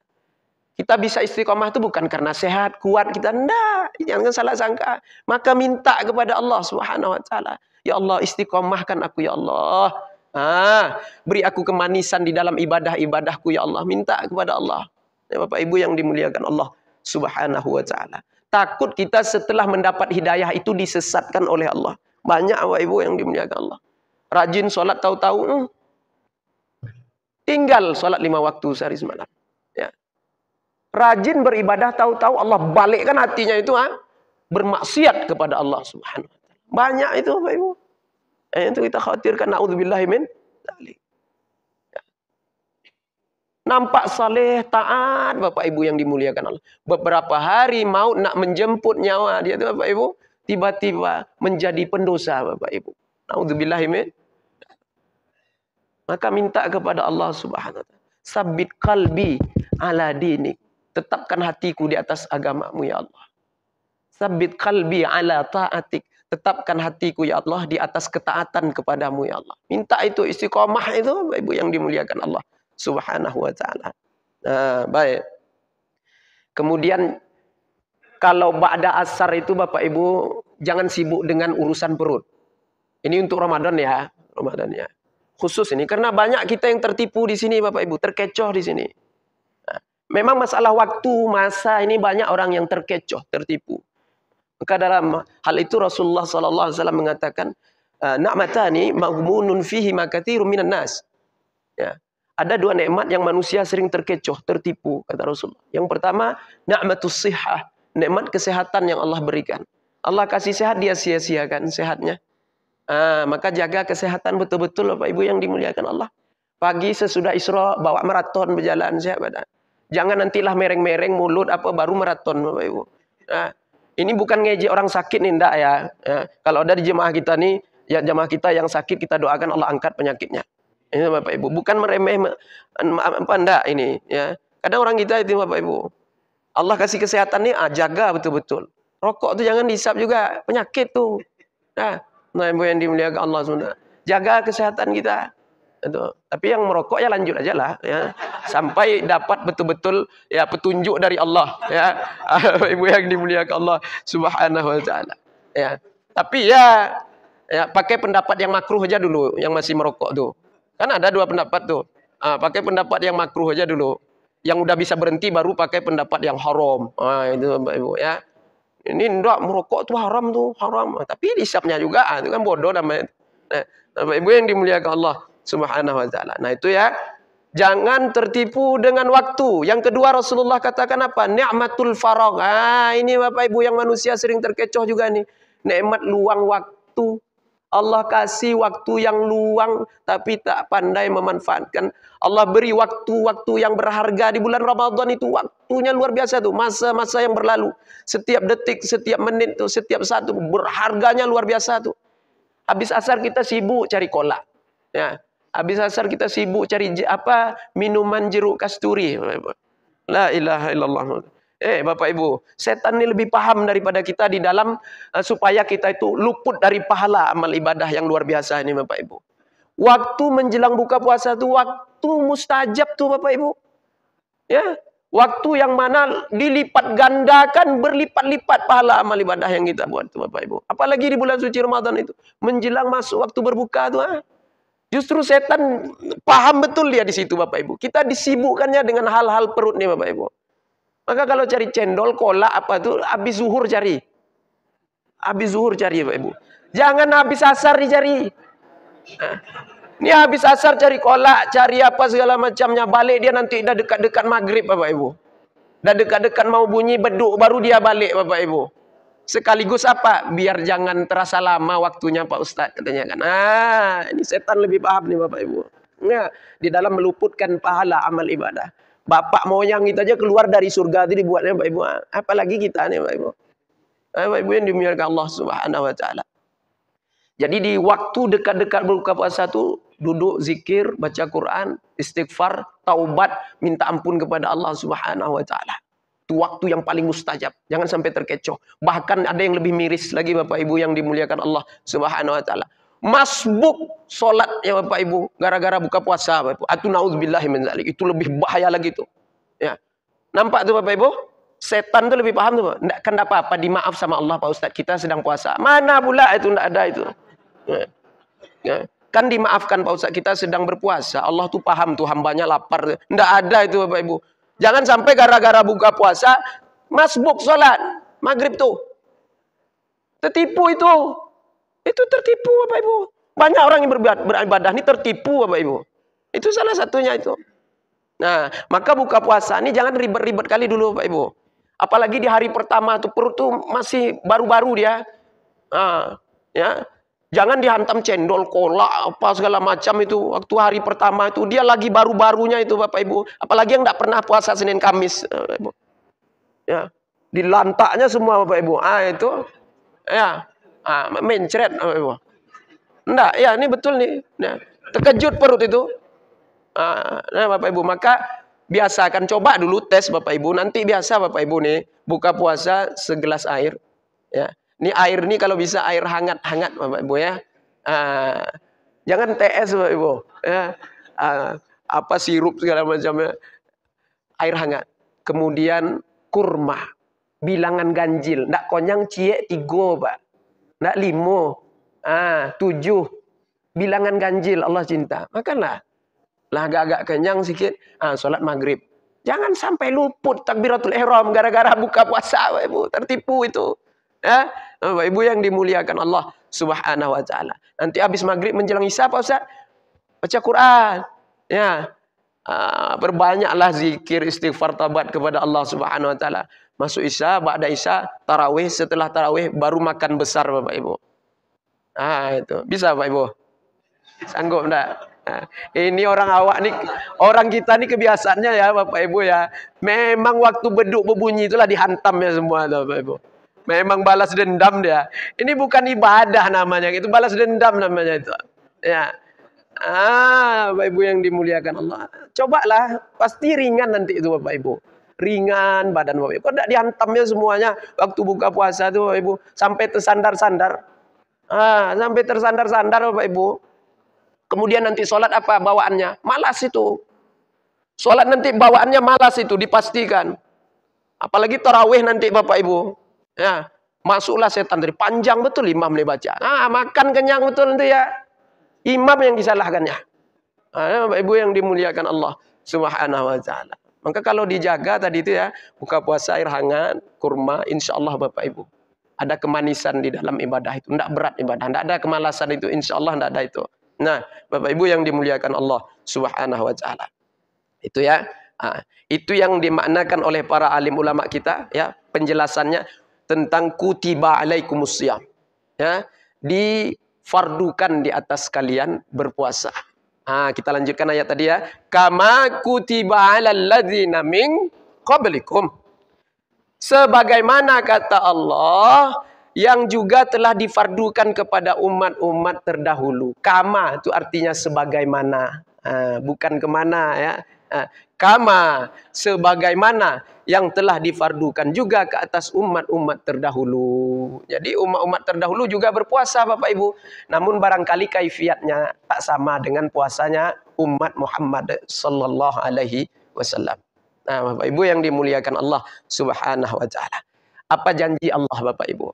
Speaker 1: Kita bisa istiqomah itu bukan karena sehat, kuat kita. Enggak, jangan salah sangka. Maka minta kepada Allah Subhanahu wa taala. Ya Allah istiqomahkan aku ya Allah. Beri aku kemanisan di dalam ibadah-ibadahku ya Allah. Minta kepada Allah. Ya, Bapak Ibu yang dimuliakan Allah Subhanahu wa taala. Takut kita setelah mendapat hidayah itu disesatkan oleh Allah. Banyak Bapak Ibu yang dimuliakan Allah. Rajin sholat tahu-tahu tinggal sholat 5 waktu sehari semalam. Ya. Rajin beribadah tahu-tahu Allah balikkan hatinya itu bermaksiat kepada Allah Subhanahu wa taala. Banyak itu Bapak Ibu. Itu kita khawatirkan naudzubillahi min dzalik. Nampak saleh, taat Bapak Ibu yang dimuliakan Allah. Beberapa hari mau nak menjemput nyawa dia itu Bapak Ibu tiba-tiba menjadi pendosa, Bapak Ibu. Naudzubillahi min. Maka minta kepada Allah Subhanahu wa taala, "Sabbit qalbi ala dinik." Tetapkan hatiku di atas agamamu ya Allah. "Sabbit qalbi ala ta'atik." Tetapkan hatiku ya Allah di atas ketaatan kepadamu ya Allah. Minta itu istiqomah itu Bapak Ibu yang dimuliakan Allah Subhanahu wa taala. Nah, baik. Kemudian kalau ba'da asar itu Bapak Ibu jangan sibuk dengan urusan perut. Ini untuk Ramadan ya, Ramadan ya. Khusus ini karena banyak kita yang tertipu di sini Bapak Ibu, terkecoh di sini. Nah, memang masalah waktu, masa ini banyak orang yang terkecoh, tertipu. Maka dalam hal itu Rasulullah sallallahu alaihi wasallam mengatakan, "Na'matani maghmunun fihi ma katsirun minan nas." Ya. Ada dua nikmat yang manusia sering terkecoh, tertipu kata Rasulullah. Yang pertama, ni'matus shihah, nikmat kesehatan yang Allah berikan. Allah kasih sehat, dia sia-siakan sehatnya. Maka jaga kesehatan betul-betul Bapak Ibu yang dimuliakan Allah. Pagi sesudah Isra bawa maraton berjalan sehat badan. Jangan nantilah mereng-mereng mulut apa baru maraton Bapak Ibu. Nah, ini bukan ngejek orang sakit nih enggak ya. Kalau ada di jemaah kita nih, ya jemaah kita yang sakit kita doakan Allah angkat penyakitnya. Ini Bapak Ibu, bukan meremeh apa enggak ini ya. Kadang orang kita itu Bapak Ibu, Allah kasih kesehatan nih, jaga betul-betul. Rokok tuh jangan dihisap juga, penyakit tuh. Nah, Ibu yang dimuliakan Allah SWT. Jaga kesehatan kita. Itu. Tapi yang merokok ya lanjut aja lah ya. Sampai dapat betul-betul ya petunjuk dari Allah ya. Ibu yang dimuliakan Allah Subhanahu wa taala. Ya. Tapi ya pakai pendapat yang makruh aja dulu yang masih merokok tuh. Kan ada dua pendapat tuh. Pakai pendapat yang makruh aja dulu. Yang udah bisa berhenti baru pakai pendapat yang haram. Itu Bapak Ibu ya. Ini enggak, merokok tuh haram tuh, haram. Tapi hisapnya juga, itu kan bodoh namanya. Nah, Bapak Ibu yang dimuliakan Allah Subhanahu wa taala. Nah, itu ya. Jangan tertipu dengan waktu. Yang kedua Rasulullah katakan apa? Ni'matul faragh. Ini Bapak Ibu yang manusia sering terkecoh juga nih. Nikmat luang waktu. Allah kasih waktu yang luang tapi tak pandai memanfaatkan. Allah beri waktu-waktu yang berharga di bulan Ramadan itu waktunya luar biasa tuh. Masa-masa yang berlalu. Setiap detik, setiap menit tuh, setiap satu berharganya luar biasa tuh. Habis asar kita sibuk cari kolak. Ya. Habis asar kita sibuk cari minuman jeruk kasturi. La ilaha illallah. Bapak Ibu, setan ini lebih paham daripada kita di dalam supaya kita itu luput dari pahala amal ibadah yang luar biasa ini Bapak Ibu. Waktu menjelang buka puasa itu waktu mustajab tuh Bapak Ibu. Ya, waktu yang mana dilipat gandakan berlipat-lipat pahala amal ibadah yang kita buat tuh Bapak Ibu. Apalagi di bulan suci Ramadan itu, menjelang masuk waktu berbuka tuh. Justru setan paham betul dia di situ Bapak Ibu. Kita disibukkannya dengan hal-hal perut nih Bapak Ibu. Maka kalau cari cendol, kolak apa tuh habis zuhur cari. Habis zuhur cari Bapak Ibu. Jangan habis asar dicari. Ini habis asar cari kolak, cari apa segala macamnya, balik dia nanti dah dekat-dekat maghrib Bapak Ibu. Dah dekat-dekat mau bunyi beduk baru dia balik Bapak Ibu. Sekaligus apa? Biar jangan terasa lama waktunya Pak Ustadz katanya kan. Ini setan lebih paham nih Bapak Ibu. Ya, di dalam meluputkan pahala amal ibadah. Bapak moyang kita aja keluar dari surga itu dibuatnya Bapak Ibu. Apalagi kita nih Bapak Ibu. Bapak Ibu yang dimuliakan Allah Subhanahu wa taala. Jadi di waktu dekat-dekat berbuka puasa itu duduk zikir, baca Quran, istighfar, taubat, minta ampun kepada Allah Subhanahu wa taala. Itu waktu yang paling mustajab. Jangan sampai terkecoh. Bahkan ada yang lebih miris lagi Bapak Ibu yang dimuliakan Allah Subhanahu wa taala. Masbuk solat ya Bapak Ibu gara-gara buka puasa Bapak Ibu. Atu naudzubillahi min dzalik. Itu lebih bahaya lagi tuh. Ya. Nampak tuh Bapak Ibu? Setan tuh lebih paham tuh. Enggak kan apa-apa dimaaf sama Allah Pak Ustaz. Kita sedang puasa. Mana pula itu enggak ada itu. Ya. Kan dimaafkan Pak Ustaz, kita sedang berpuasa. Allah tuh paham tuh hambanya lapar. Enggak ada itu Bapak Ibu. Jangan sampai gara-gara buka puasa masbuk salat maghrib tuh. Tertipu itu. Itu tertipu Bapak Ibu. Banyak orang yang beribadah ini tertipu Bapak Ibu. Itu salah satunya itu. Nah, maka buka puasa ini jangan ribet-ribet kali dulu Bapak Ibu. Apalagi di hari pertama tuh perut tuh masih baru-baru dia. Ya. Jangan dihantam cendol, kolak, apa segala macam itu. Waktu hari pertama itu dia lagi baru-barunya itu Bapak Ibu. Apalagi yang enggak pernah puasa Senin Kamis Bapak Ibu. Ya. Dilantaknya semua Bapak Ibu. Itu Ya, mencret Bapak Ibu. Enggak, ya ini betul nih. Nah, terkejut perut itu. Nah Bapak Ibu, maka biasakan, coba dulu tes Bapak Ibu. Nanti biasa Bapak Ibu nih buka puasa segelas air. Ya, ini air nih kalau bisa air hangat-hangat Bapak Ibu ya. Jangan TS Bapak Ibu. Ya, apa sirup segala macamnya. Air hangat. Kemudian kurma. Bilangan ganjil. Ndak konyang cie 3 Pak. Ndak 5. 7. Bilangan ganjil Allah cinta. Makanlah. Lah agak-agak kenyang sedikit. Sholat maghrib. Jangan sampai luput takbiratul ihram gara-gara buka puasa Bapak Ibu. Tertipu itu. Ya, Bapak Ibu yang dimuliakan Allah Subhanahu wa taala. Nanti habis maghrib menjelang isya Pak Ustaz, baca Quran. Ya. Berbanyaklah zikir, istighfar, taubat kepada Allah Subhanahu wa taala. Masuk isya, ba'da isya, tarawih, setelah tarawih baru makan besar Bapak Ibu. Itu. Bisa Bapak Ibu? Sanggup enggak? Ini orang awak nih, orang kita nih kebiasaannya ya Bapak Ibu ya. Memang waktu beduk berbunyi itulah dihantamnya semua Bapak Ibu. Memang balas dendam dia. Ini bukan ibadah namanya, itu balas dendam namanya itu. Ya. Bapak Ibu yang dimuliakan Allah. Cobalah, pasti ringan nanti itu Bapak Ibu. Ringan badan Bapak Ibu. Kok enggak dihantamnya semuanya waktu buka puasa itu Bapak Ibu. Sampai tersandar-sandar. Sampai tersandar-sandar Bapak Ibu. Kemudian nanti sholat apa bawaannya? Malas itu. Sholat nanti bawaannya malas itu, dipastikan. Apalagi tarawih nanti Bapak Ibu. Ya, masuklah setan tadi. Panjang betul imam nih baca. Makan kenyang betul nanti ya. Imam yang disalahkannya. Bapak Ibu yang dimuliakan Allah Subhanahu wa taala. Maka kalau dijaga tadi itu ya, buka puasa air hangat, kurma, insya Allah Bapak Ibu. Ada kemanisan di dalam ibadah itu. Tidak berat ibadah. Tidak ada kemalasan itu. Insya Allah tidak ada itu. Nah, Bapak Ibu yang dimuliakan Allah Subhanahu wa taala. Itu ya. Itu yang dimaknakan oleh para alim ulama kita ya, penjelasannya tentang kutiba alaikumusiyam. Ya, difardukan di atas kalian berpuasa. Kita lanjutkan ayat tadi ya. Kama kutiba alal ladzina min qablikum. Sebagaimana kata Allah yang juga telah difardukan kepada umat-umat terdahulu. Kama itu artinya sebagaimana, bukan kemana ya. Kama sebagaimana yang telah difardukan juga ke atas umat-umat terdahulu. Jadi umat-umat terdahulu juga berpuasa Bapak Ibu. Namun barangkali kaifiatnya tak sama dengan puasanya umat Muhammad sallallahu alaihi wasallam. Bapak Ibu yang dimuliakan Allah Subhanahu wa taala. Apa janji Allah Bapak Ibu?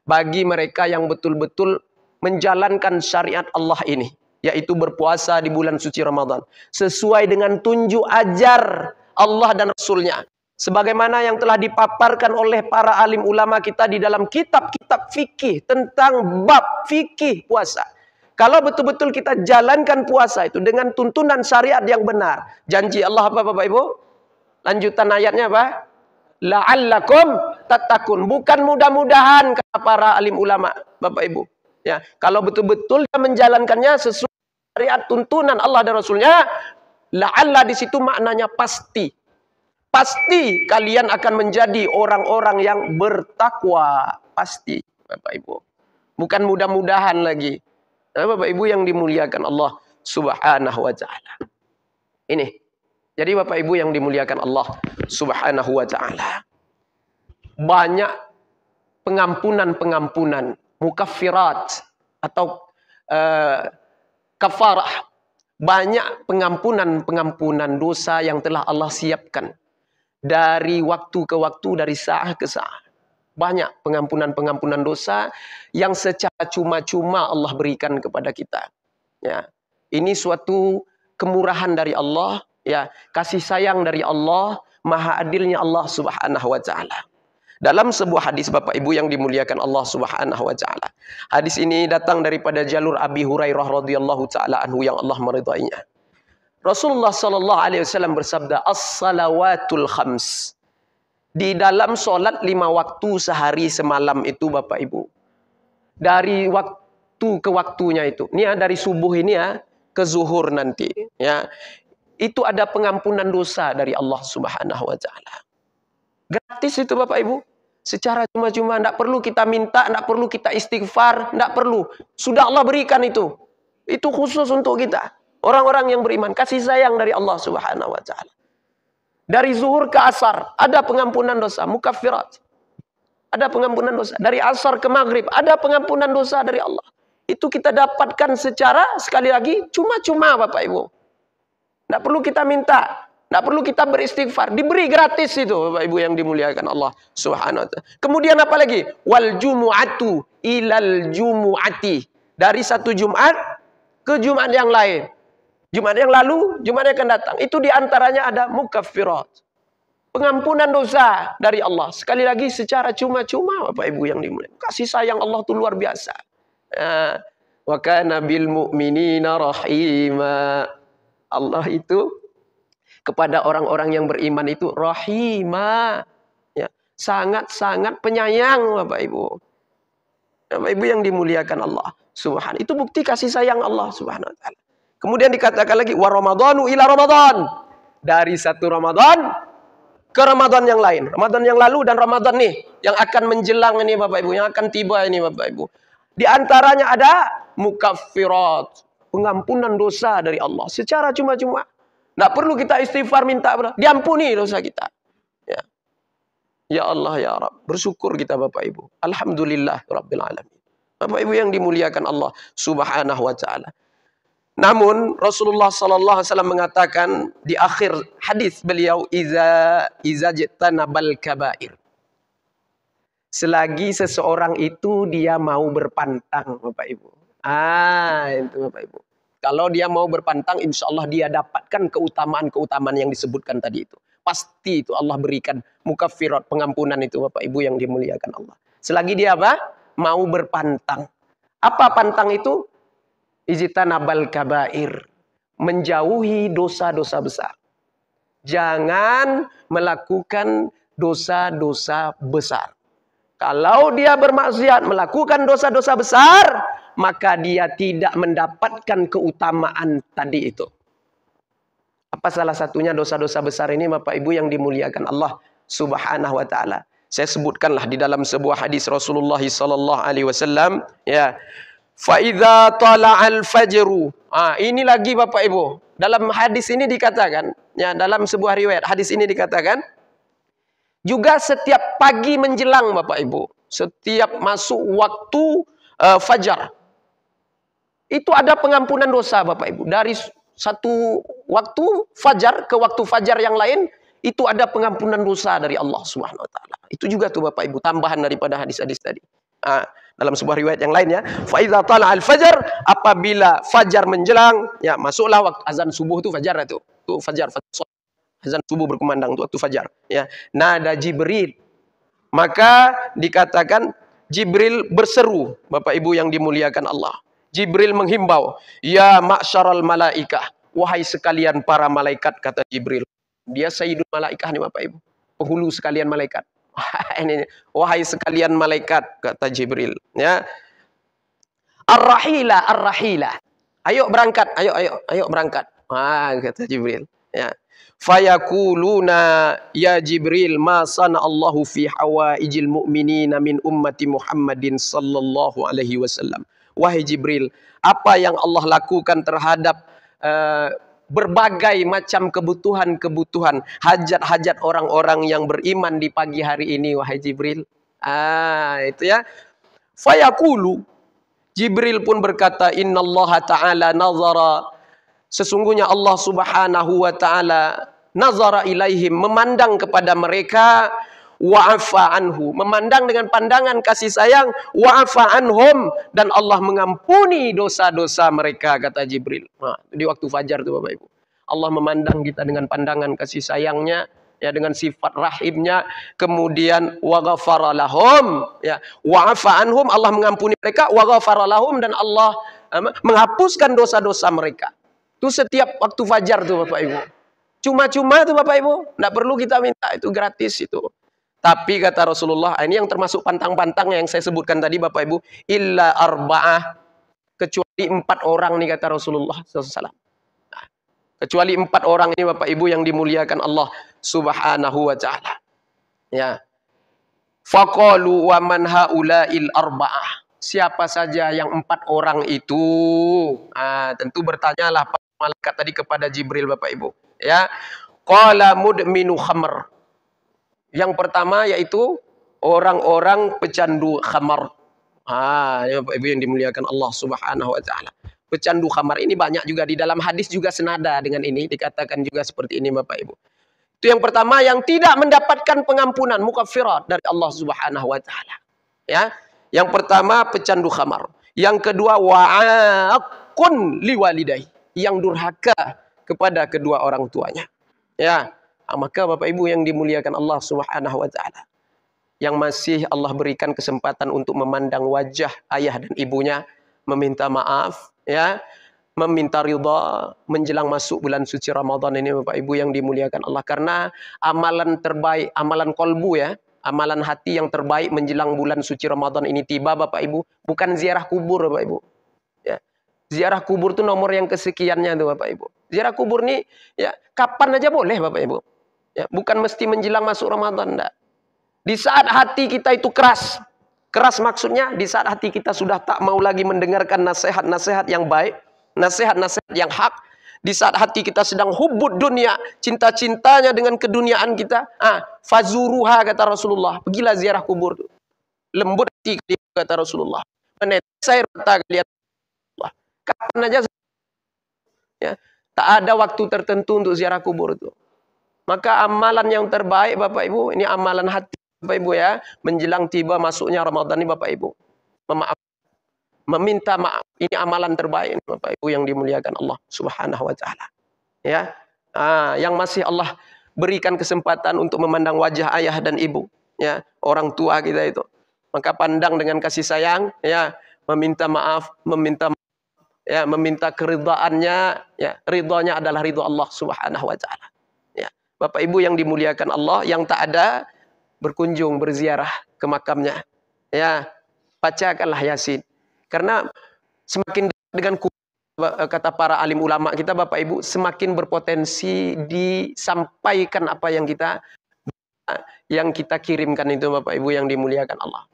Speaker 1: Bagi mereka yang betul-betul menjalankan syariat Allah ini, yaitu berpuasa di bulan suci Ramadan sesuai dengan tunjuk ajar Allah dan Rasulnya, sebagaimana yang telah dipaparkan oleh para alim ulama kita di dalam kitab-kitab fikih tentang bab fikih puasa. Kalau betul-betul kita jalankan puasa itu dengan tuntunan syariat yang benar, janji Allah apa Bapak Ibu? Lanjutan ayatnya apa? La'allakum tattaqun. Bukan mudah-mudahan kata para alim ulama Bapak Ibu. Ya, kalau betul-betul dia menjalankannya sesuai syariat tuntunan Allah dan Rasulnya, la'alla di situ maknanya pasti. Pasti kalian akan menjadi orang-orang yang bertakwa. Pasti Bapak Ibu. Bukan mudah-mudahan lagi. Bapak Ibu yang dimuliakan Allah Subhanahu wa taala. Ini. Jadi Bapak Ibu yang dimuliakan Allah Subhanahu wa taala. Banyak pengampunan-pengampunan, mukaffirat atau kafarah. Banyak pengampunan-pengampunan dosa yang telah Allah siapkan dari waktu ke waktu, dari saat ke saat. Banyak pengampunan-pengampunan dosa yang secara cuma-cuma Allah berikan kepada kita. Ya. Ini suatu kemurahan dari Allah, ya, kasih sayang dari Allah, maha adilnya Allah Subhanahu wa taala. Dalam sebuah hadis Bapak Ibu yang dimuliakan Allah Subhanahu wa taala. Hadis ini datang daripada jalur Abi Hurairah radhiyallahu taala anhu yang Allah meridainya. Rasulullah sallallahu alaihi wasallam bersabda, "As-salawatul khams." Di dalam solat 5 waktu sehari semalam itu Bapak Ibu. Dari waktu ke waktunya itu. Ini ya, dari subuh ini ya ke zuhur nanti. Ya. Itu ada pengampunan dosa dari Allah Subhanahu wa taala. Gratis itu Bapak Ibu. Secara cuma-cuma, tidak perlu kita minta, tidak perlu kita istighfar, tidak perlu. Sudah Allah berikan itu. Itu khusus untuk kita. Orang-orang yang beriman, kasih sayang dari Allah Subhanahu wa taala. Dari zuhur ke asar, ada pengampunan dosa, mukaffirat. Ada pengampunan dosa. Dari asar ke maghrib, ada pengampunan dosa dari Allah. Itu kita dapatkan secara, sekali lagi, cuma-cuma Bapak Ibu. Tidak perlu kita minta. Tidak perlu kita beristighfar. Diberi gratis itu Bapak Ibu yang dimuliakan Allah Subhanahu wa ta'ala. Kemudian apa lagi? Wal jumu'atu ilal jumu'ati. Dari satu Jumat ke Jumat yang lain. Jumat yang lalu, Jumat yang akan datang. Itu diantaranya ada mukaffirat. Pengampunan dosa dari Allah. Sekali lagi secara cuma-cuma Bapak Ibu yang dimuliakan. Kasih sayang Allah itu luar biasa. Wa kana bil mu'minina rahima. Allah itu kepada orang-orang yang beriman itu rahimah, ya, sangat-sangat penyayang Bapak Ibu. Bapak Ibu yang dimuliakan Allah Subhanahu. Itu bukti kasih sayang Allah Subhanahu wa taala. Kemudian dikatakan lagi wa ramadhanu ila ramadan. Dari satu Ramadan ke Ramadan yang lain. Ramadan yang lalu dan Ramadan nih yang akan menjelang ini Bapak Ibu, yang akan tiba ini Bapak Ibu. Di antaranya ada mukaffirat, pengampunan dosa dari Allah secara cuma-cuma. Tidak perlu kita istighfar minta, diampuni dosa kita. Ya. Ya Allah ya Rabb, bersyukur kita Bapak Ibu. Alhamdulillah Rabbil Alamin. Bapak Ibu yang dimuliakan Allah Subhanahu wa taala. Namun Rasulullah sallallahu alaihi wasallam mengatakan di akhir hadis beliau iza jtanabal kabair. Selagi seseorang itu dia mau berpantang Bapak Ibu. Itu Bapak Ibu. Kalau dia mau berpantang, insya Allah dia dapatkan keutamaan-keutamaan yang disebutkan tadi itu. Pasti itu Allah berikan mukaffirat, pengampunan itu Bapak Ibu yang dimuliakan Allah. Selagi dia apa? Mau berpantang. Apa pantang itu? Ijtanabal kabair. Menjauhi dosa-dosa besar. Jangan melakukan dosa-dosa besar. Kalau dia bermaksiat melakukan dosa-dosa besar, maka dia tidak mendapatkan keutamaan tadi itu. Apa salah satunya dosa-dosa besar ini Bapak Ibu yang dimuliakan Allah Subhanahu wa taala. Saya sebutkanlah di dalam sebuah hadis Rasulullah sallallahu alaihi wasallam, ya. Fa idza tala'al fajru. Ini lagi Bapak Ibu. Dalam hadis ini dikatakan, ya, dalam sebuah riwayat hadis ini dikatakan juga setiap pagi menjelang Bapak Ibu, setiap masuk waktu fajar. Itu ada pengampunan dosa Bapak Ibu. Dari satu waktu fajar ke waktu fajar yang lain, itu ada pengampunan dosa dari Allah Subhanahu wa taala. Itu juga tuh Bapak Ibu tambahan daripada hadis-hadis tadi. Dalam sebuah riwayat yang lainnya, fa idza tala'al fajar, apabila fajar menjelang, ya masuklah waktu azan subuh itu fajar itu. Tuh fajar. Azan subuh berkumandang itu waktu fajar, ya. Nada Jibril. Maka dikatakan Jibril berseru, Bapak Ibu yang dimuliakan Allah. Jibril menghimbau, ya ma'syaral malaikah, wahai sekalian para malaikat, kata Jibril. Dia sayyidul malaikah nih Bapak Ibu, penghulu sekalian malaikat. Wahai sekalian malaikat, kata Jibril, ya. Ar-rahila, ar-rahila. Ayo berangkat, ayo berangkat. Kata Jibril, ya. Fayakuluna ya Jibril ma sana'allahu fi hawaijil mu'minina min ummati Muhammadin sallallahu alaihi wasallam. Wahai Jibril, apa yang Allah lakukan terhadap berbagai macam kebutuhan-kebutuhan, hajat-hajat orang-orang yang beriman di pagi hari ini, wahai Jibril. Itu ya. Fayaqulu, Jibril pun berkata, innallaha ta'ala nazara, sesungguhnya Allah Subhanahu wa taala nazara ilaihim, memandang kepada mereka, wa'afa anhu, memandang dengan pandangan kasih sayang, wa'afa anhum, dan Allah mengampuni dosa-dosa mereka, kata Jibril. Di waktu fajar itu Bapak Ibu, Allah memandang kita dengan pandangan kasih sayangnya, ya, dengan sifat rahimnya. Kemudian wa ghafara lahum, ya, wa'afa anhum, Allah mengampuni mereka, wa ghafara lahum, dan Allah menghapuskan dosa-dosa mereka. Itu setiap waktu fajar tuh Bapak Ibu. Cuma-cuma tuh Bapak Ibu, tidak perlu kita minta, itu gratis itu. Tapi kata Rasulullah, ini yang termasuk pantang-pantang yang saya sebutkan tadi Bapak Ibu, illa arba'ah, kecuali 4 orang nih kata Rasulullah SAW. Kecuali 4 orang ini Bapak Ibu yang dimuliakan Allah Subhanahu wa taala. Ya. Faqalu wa man haula'il arba'ah. Siapa saja yang 4 orang itu? Tentu bertanyalah para malaikat tadi kepada Jibril, Bapak Ibu. Ya. Qala mudminu khamr. Yang pertama yaitu orang-orang pecandu khamar. Ya Bapak Ibu yang dimuliakan Allah Subhanahu wa taala. Pecandu khamar ini banyak juga di dalam hadis juga senada dengan ini, dikatakan juga seperti ini Bapak Ibu. Itu yang pertama yang tidak mendapatkan pengampunan mukaffirat dari Allah Subhanahu wa taala. Ya. Yang pertama pecandu khamar. Yang kedua wa'aqun liwalidai, yang durhaka kepada kedua orang tuanya. Ya. Maka Bapak Ibu yang dimuliakan Allah Subhanahu wa taala, yang masih Allah berikan kesempatan untuk memandang wajah ayah dan ibunya, meminta maaf, ya, meminta ridha menjelang masuk bulan suci Ramadan ini Bapak Ibu yang dimuliakan Allah. Karena amalan terbaik, amalan kolbu ya, amalan hati yang terbaik menjelang bulan suci Ramadan ini tiba Bapak Ibu, bukan ziarah kubur Bapak Ibu. Ya. Ziarah kubur itu nomor yang kesekiannya tuh Bapak Ibu. Ziarah kubur nih ya kapan aja boleh Bapak Ibu. Ya, bukan mesti menjelang masuk Ramadan, enggak. Di saat hati kita itu keras. Keras maksudnya di saat hati kita sudah tak mau lagi mendengarkan nasihat-nasihat yang baik, nasihat-nasihat yang hak. Di saat hati kita sedang hubbud dunia, cinta-cintanya dengan keduniaan kita, fazuruha kata Rasulullah. Pergilah ziarah kubur. Lembut hati kata Rasulullah. Menetes air mata kalian. Kapan aja ya, tak ada waktu tertentu untuk ziarah kubur itu. Maka amalan yang terbaik Bapak Ibu, ini amalan hati Bapak Ibu ya, menjelang tiba masuknya Ramadan ini Bapak Ibu. Meminta maaf, ini amalan terbaik Bapak Ibu yang dimuliakan Allah Subhanahu wa taala. Ya. Yang masih Allah berikan kesempatan untuk memandang wajah ayah dan ibu, ya, orang tua kita itu. Maka pandang dengan kasih sayang, ya, meminta maaf, ya, meminta keridhaannya, ya, ridhonya adalah ridho Allah Subhanahu wa taala. Bapak Ibu yang dimuliakan Allah, yang tak ada berkunjung berziarah ke makamnya. Ya, bacakanlah Yasin. Karena semakin dengan kata para alim ulama kita Bapak Ibu, semakin berpotensi disampaikan apa yang kita kirimkan itu Bapak Ibu yang dimuliakan Allah.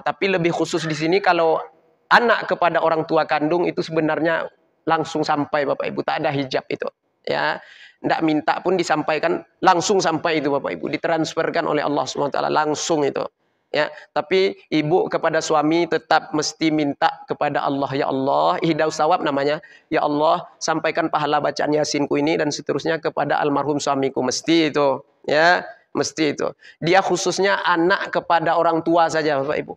Speaker 1: Tapi lebih khusus di sini kalau anak kepada orang tua kandung itu sebenarnya langsung sampai Bapak Ibu, tak ada hijab itu. Ya. Tidak minta pun disampaikan langsung sampai itu Bapak Ibu, ditransferkan oleh Allah SWT langsung itu ya. Tapi ibu kepada suami tetap mesti minta kepada Allah, ya Allah ihdaus sawab namanya, ya Allah sampaikan pahala bacaan Yasinku ini dan seterusnya kepada almarhum suamiku, mesti itu ya, mesti itu. Dia khususnya anak kepada orang tua saja Bapak Ibu,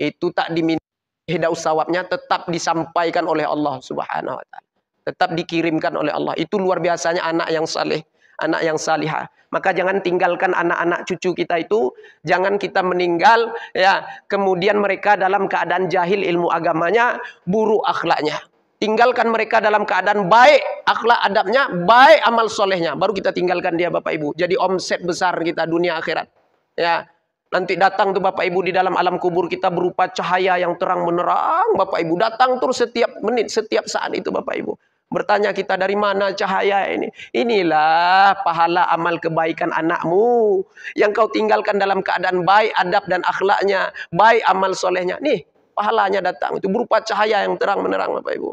Speaker 1: itu tak diminta ihdaus sawabnya, tetap disampaikan oleh Allah Subhanahu wa taala, tetap dikirimkan oleh Allah. Itu luar biasanya anak yang saleh, anak yang salihah. Maka jangan tinggalkan anak-anak cucu kita itu, jangan kita meninggal ya, kemudian mereka dalam keadaan jahil ilmu agamanya, buruk akhlaknya. Tinggalkan mereka dalam keadaan baik akhlak adabnya, baik amal solehnya, baru kita tinggalkan dia Bapak Ibu. Jadi omset besar kita dunia akhirat. Ya. Nanti datang tuh Bapak Ibu di dalam alam kubur kita berupa cahaya yang terang menerang Bapak Ibu, datang terus setiap menit, setiap saat itu Bapak Ibu. Bertanya kita, dari mana cahaya ini? Inilah pahala amal kebaikan anakmu yang kau tinggalkan dalam keadaan baik adab dan akhlaknya, baik amal solehnya. Nih pahalanya datang, itu berupa cahaya yang terang menerang Bapak Ibu.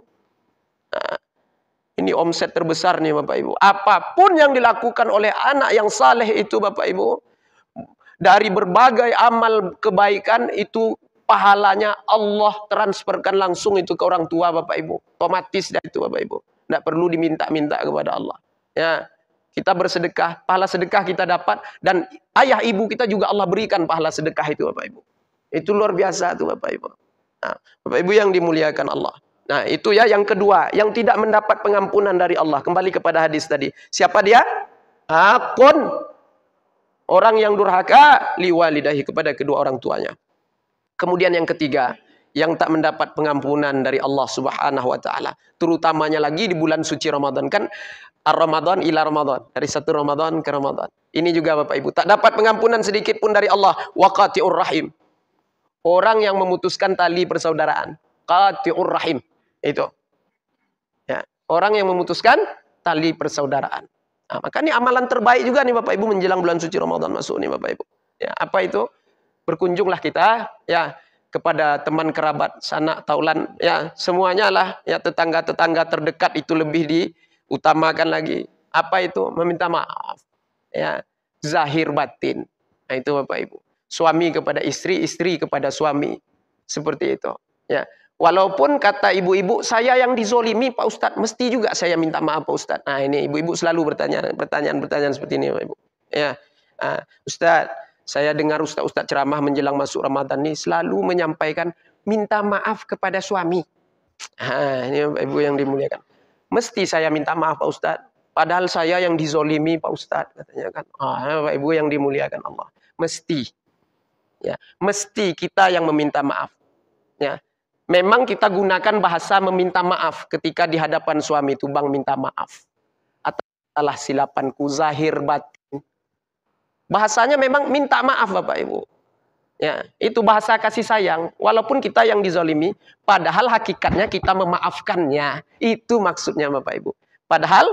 Speaker 1: Nah, ini omset terbesar nih Bapak Ibu. Apapun yang dilakukan oleh anak yang saleh itu Bapak Ibu, dari berbagai amal kebaikan itu pahalanya Allah transferkan langsung itu ke orang tua Bapak Ibu. Otomatis dah itu Bapak Ibu. Tidak perlu diminta-minta kepada Allah. Ya, kita bersedekah, pahala sedekah kita dapat, dan ayah ibu kita juga Allah berikan pahala sedekah itu Bapak Ibu. Itu luar biasa itu Bapak Ibu. Nah, Bapak Ibu yang dimuliakan Allah. Nah, itu ya yang kedua, yang tidak mendapat pengampunan dari Allah. Kembali kepada hadis tadi. Siapa dia? Akun. Orang yang durhaka liwalidahi, kepada kedua orang tuanya. Kemudian yang ketiga, yang tak mendapat pengampunan dari Allah Subhanahu wa taala, terutamanya lagi di bulan suci Ramadan. Kan Ar-Ramadan ila Ramadan, dari satu Ramadan ke Ramadan. Ini juga Bapak Ibu tak dapat pengampunan sedikit pun dari Allah. Wa qati'ur rahim. Orang yang memutuskan tali persaudaraan. Qati'ur rahim. Itu. Ya, orang yang memutuskan tali persaudaraan. Nah, maka ini amalan terbaik juga nih Bapak Ibu menjelang bulan suci Ramadan masuk nih Bapak Ibu. Ya, apa itu? berkunjunglah kita ya kepada teman kerabat, sanak taulan, ya semuanya lah, ya tetangga-tetangga terdekat itu lebih diutamakan lagi. Apa itu? Meminta maaf. Ya, zahir batin. Nah, itu Bapak Ibu. Suami kepada istri, istri kepada suami. Seperti itu. Ya. Walaupun kata ibu-ibu, saya yang dizolimi Pak Ustadz, mesti juga saya minta maaf Pak Ustadz. Nah ini ibu-ibu selalu bertanya pertanyaan-pertanyaan seperti ini Bapak Ibu. Ya, Ustadz, saya dengar Ustadz ceramah menjelang masuk Ramadan ini selalu menyampaikan minta maaf kepada suami. Ini Bapak Ibu yang dimuliakan. Mesti saya minta maaf Pak Ustadz. Padahal saya yang dizolimi Pak Ustadz, katanya kan. Bapak Ibu yang dimuliakan Allah. Mesti. Ya, mesti kita yang meminta maaf. Ya. Memang kita gunakan bahasa meminta maaf ketika di hadapan suami itu, Bang minta maaf. Atas salah silapanku zahir batin. Bahasanya memang minta maaf Bapak Ibu. Ya, itu bahasa kasih sayang. Walaupun kita yang dizolimi, padahal hakikatnya kita memaafkannya. Itu maksudnya Bapak Ibu. Padahal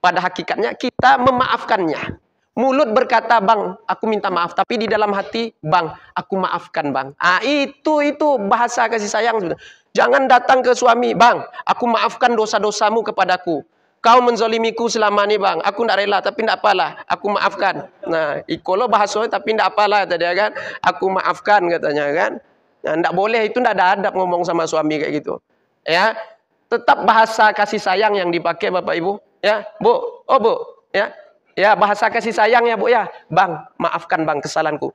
Speaker 1: pada hakikatnya kita memaafkannya. Mulut berkata, Bang, aku minta maaf. Tapi di dalam hati, Bang, aku maafkan, Bang. Itu bahasa kasih sayang. Jangan datang ke suami, Bang, aku maafkan dosa-dosamu kepadaku. Kau menzolimiku selama ini, Bang. Aku tidak rela, tapi tidak apalah. Aku maafkan. Nah, ikolo bahasanya, tapi tidak apalah, tadi kan. Aku maafkan, katanya kan. Nah, tidak boleh, itu tidak ada adab ngomong sama suami kayak gitu. Ya, tetap bahasa kasih sayang yang dipakai, Bapak Ibu. Ya, Bu, oh Bu, ya. Ya, bahasa kasih sayang ya Bu ya. Bang, maafkan Bang kesalahanku.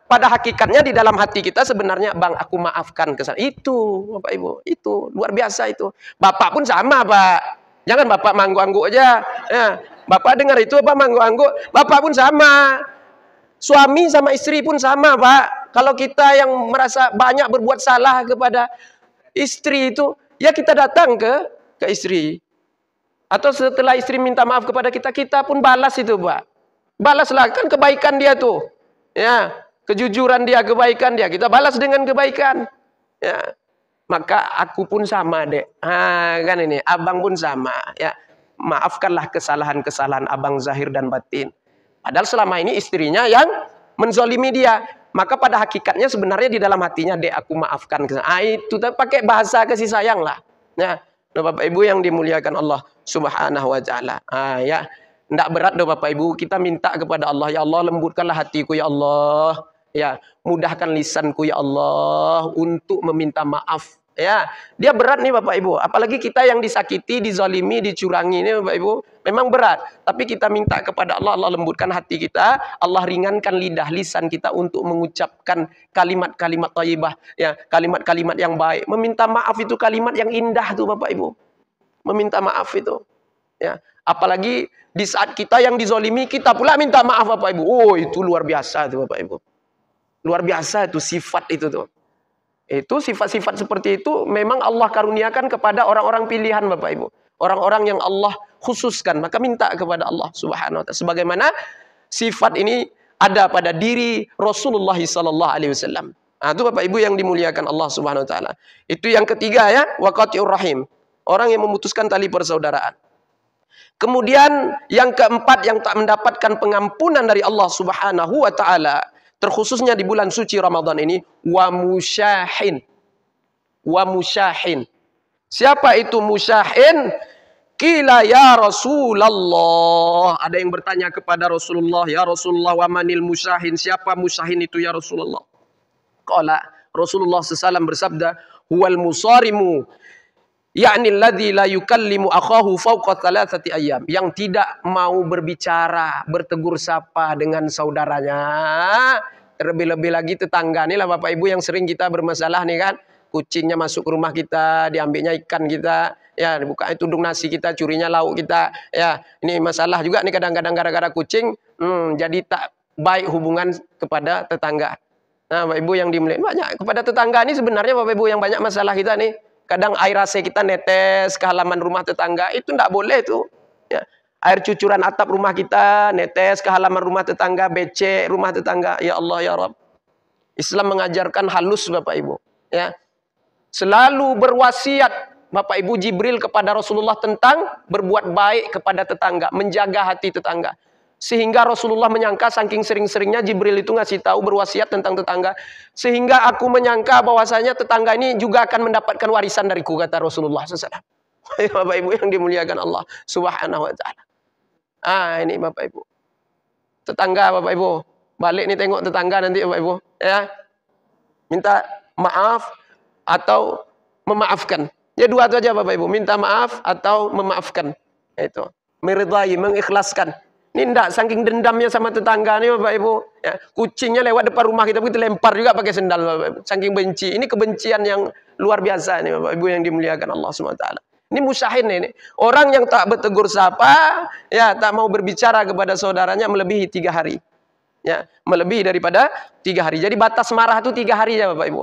Speaker 1: Pada hakikatnya di dalam hati kita sebenarnya, Bang, aku maafkan kesalahan. Itu, Bapak Ibu, itu luar biasa itu. Bapak pun sama, Pak. Jangan Bapak mangguk-angguk aja. Ya, Bapak dengar itu apa mangguk-angguk? Bapak pun sama. Suami sama istri pun sama, Pak. Kalau kita yang merasa banyak berbuat salah kepada istri itu, ya kita datang ke istri. Atau setelah istri minta maaf kepada kita, kita pun balas itu, Pak. Balaslah, kan kebaikan dia tuh. Ya, kejujuran dia, kebaikan dia. Kita balas dengan kebaikan. Ya. Maka aku pun sama, Dek. Kan ini, Abang pun sama, ya. Maafkanlah kesalahan-kesalahan Abang zahir dan batin. Padahal selama ini istrinya yang menzolimi dia. Maka pada hakikatnya sebenarnya di dalam hatinya, Dek, aku maafkan. Itu pakai bahasa kasih sayang lah. Ya. Nah, Bapak Ibu yang dimuliakan Allah Subhanahu wa Ta'ala. Ya, tidak berat doh Bapak Ibu, kita minta kepada Allah, ya Allah lembutkanlah hatiku ya Allah, ya mudahkan lisanku ya Allah untuk meminta maaf. Ya, dia berat nih Bapak Ibu, apalagi kita yang disakiti, dizalimi, dicurangi ini Bapak Ibu, memang berat. Tapi kita minta kepada Allah, Allah lembutkan hati kita, Allah ringankan lidah lisan kita untuk mengucapkan kalimat-kalimat thayyibah, ya, kalimat-kalimat yang baik. Meminta maaf itu kalimat yang indah tuh Bapak Ibu. Meminta maaf itu, ya. Apalagi di saat kita yang dizolimi, kita pula minta maaf Bapak Ibu. Oh, itu luar biasa tuh Bapak Ibu. Luar biasa itu sifat itu tuh. Itu sifat-sifat seperti itu memang Allah karuniakan kepada orang-orang pilihan Bapak Ibu. Orang-orang yang Allah khususkan. Maka minta kepada Allah Subhanahu wa Ta'ala. Sebagaimana sifat ini ada pada diri Rasulullah SAW. Itu Bapak Ibu yang dimuliakan Allah Subhanahu wa Ta'ala. Itu yang ketiga ya, waqati'ur rahim. Orang yang memutuskan tali persaudaraan. Kemudian yang keempat yang tak mendapatkan pengampunan dari Allah Subhanahu wa Ta'ala, terkhususnya di bulan suci Ramadan ini, wa musyahin. Wa musyahin. Siapa itu musyahin? Qila ya Rasulullah. Ada yang bertanya kepada Rasulullah, ya Rasulullah, wa manil musyahin? Siapa musyahin itu ya Rasulullah? Qala Rasulullah SAW bersabda, huwal musarimu, yakni alladzi la yukallimu akhahu fawqa thalathati ayyam, yang tidak mau berbicara, bertegur sapa dengan saudaranya. Terlebih-lebih lagi tetangga nih lah Bapak Ibu yang sering kita bermasalah nih kan. Kucingnya masuk ke rumah kita, diambilnya ikan kita, ya dibuka tudung nasi kita, curinya lauk kita. Ya, ini masalah juga nih kadang-kadang gara-gara kucing, jadi tak baik hubungan kepada tetangga. Nah, Bapak Ibu yang dimuliakan, banyak kepada tetangga ini sebenarnya Bapak Ibu yang banyak masalah kita nih. Kadang air AC kita netes ke halaman rumah tetangga, itu tidak boleh itu. Ya. Air cucuran atap rumah kita netes ke halaman rumah tetangga, becek rumah tetangga. Ya Allah ya Rabb. Islam mengajarkan halus Bapak Ibu. Ya. Selalu berwasiat Bapak Ibu Jibril kepada Rasulullah tentang berbuat baik kepada tetangga, menjaga hati tetangga. Sehingga Rasulullah menyangka saking sering-seringnya Jibril itu ngasih tahu berwasiat tentang tetangga. Sehingga aku menyangka bahwasanya tetangga ini juga akan mendapatkan warisan dariku, kata Rasulullah SAW. Bapak Ibu yang dimuliakan Allah Subhanahu wa taala. Ini Bapak Ibu. Tetangga Bapak Ibu. Balik nih tengok tetangga nanti Bapak Ibu, ya. Minta maaf atau memaafkan. Ya dua itu aja Bapak Ibu, minta maaf atau memaafkan. Itu. Meridai, mengikhlaskan. Ini enggak, saking dendamnya sama tetangga nih Bapak Ibu. Ya, kucingnya lewat depan rumah kita begitu lempar juga pakai sendal Bapak Ibu. Saking benci. Ini kebencian yang luar biasa nih Bapak Ibu yang dimuliakan Allah SWT. Ini musyahin ini. Orang yang tak bertegur sapa, ya tak mau berbicara kepada saudaranya melebihi 3 hari. Ya, melebihi daripada 3 hari. Jadi batas marah itu 3 hari ya Bapak Ibu.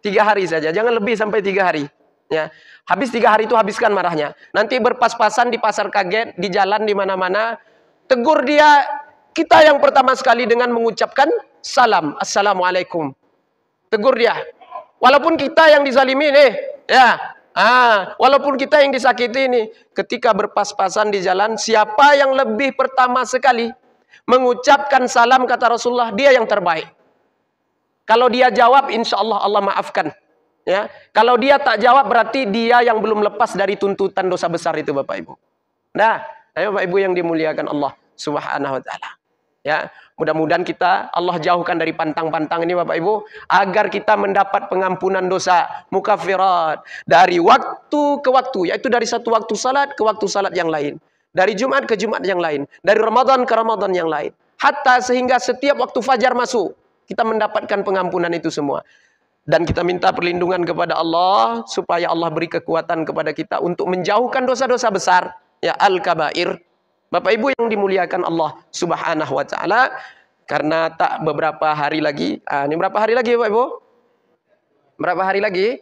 Speaker 1: 3 hari saja, jangan lebih sampai 3 hari. Ya, habis 3 hari itu habiskan marahnya. Nanti berpas-pasan di pasar kaget, di jalan di mana-mana. Tegur dia, kita yang pertama sekali dengan mengucapkan salam, assalamualaikum. Tegur dia. Walaupun kita yang dizalimi nih, ya. Walaupun kita yang disakiti ini, ketika berpas-pasan di jalan, siapa yang lebih pertama sekali mengucapkan salam, kata Rasulullah, dia yang terbaik. Kalau dia jawab, insya Allah Allah maafkan. Ya, kalau dia tak jawab, berarti dia yang belum lepas dari tuntutan dosa besar itu, Bapak Ibu. Nah, ayo Bapak Ibu yang dimuliakan Allah Subhanahu wa taala. Ya, mudah-mudahan kita Allah jauhkan dari pantang-pantang ini Bapak Ibu, agar kita mendapat pengampunan dosa mukaffirat dari waktu ke waktu, yaitu dari satu waktu salat ke waktu salat yang lain, dari Jumat ke Jumat yang lain, dari Ramadan ke Ramadan yang lain, hatta sehingga setiap waktu fajar masuk kita mendapatkan pengampunan itu semua. Dan kita minta perlindungan kepada Allah supaya Allah beri kekuatan kepada kita untuk menjauhkan dosa-dosa besar, ya al-kabair. Bapak Ibu yang dimuliakan Allah Subhanahu wa taala, karena tak beberapa hari lagi, ini berapa hari lagi Bapak Ibu? Berapa hari lagi?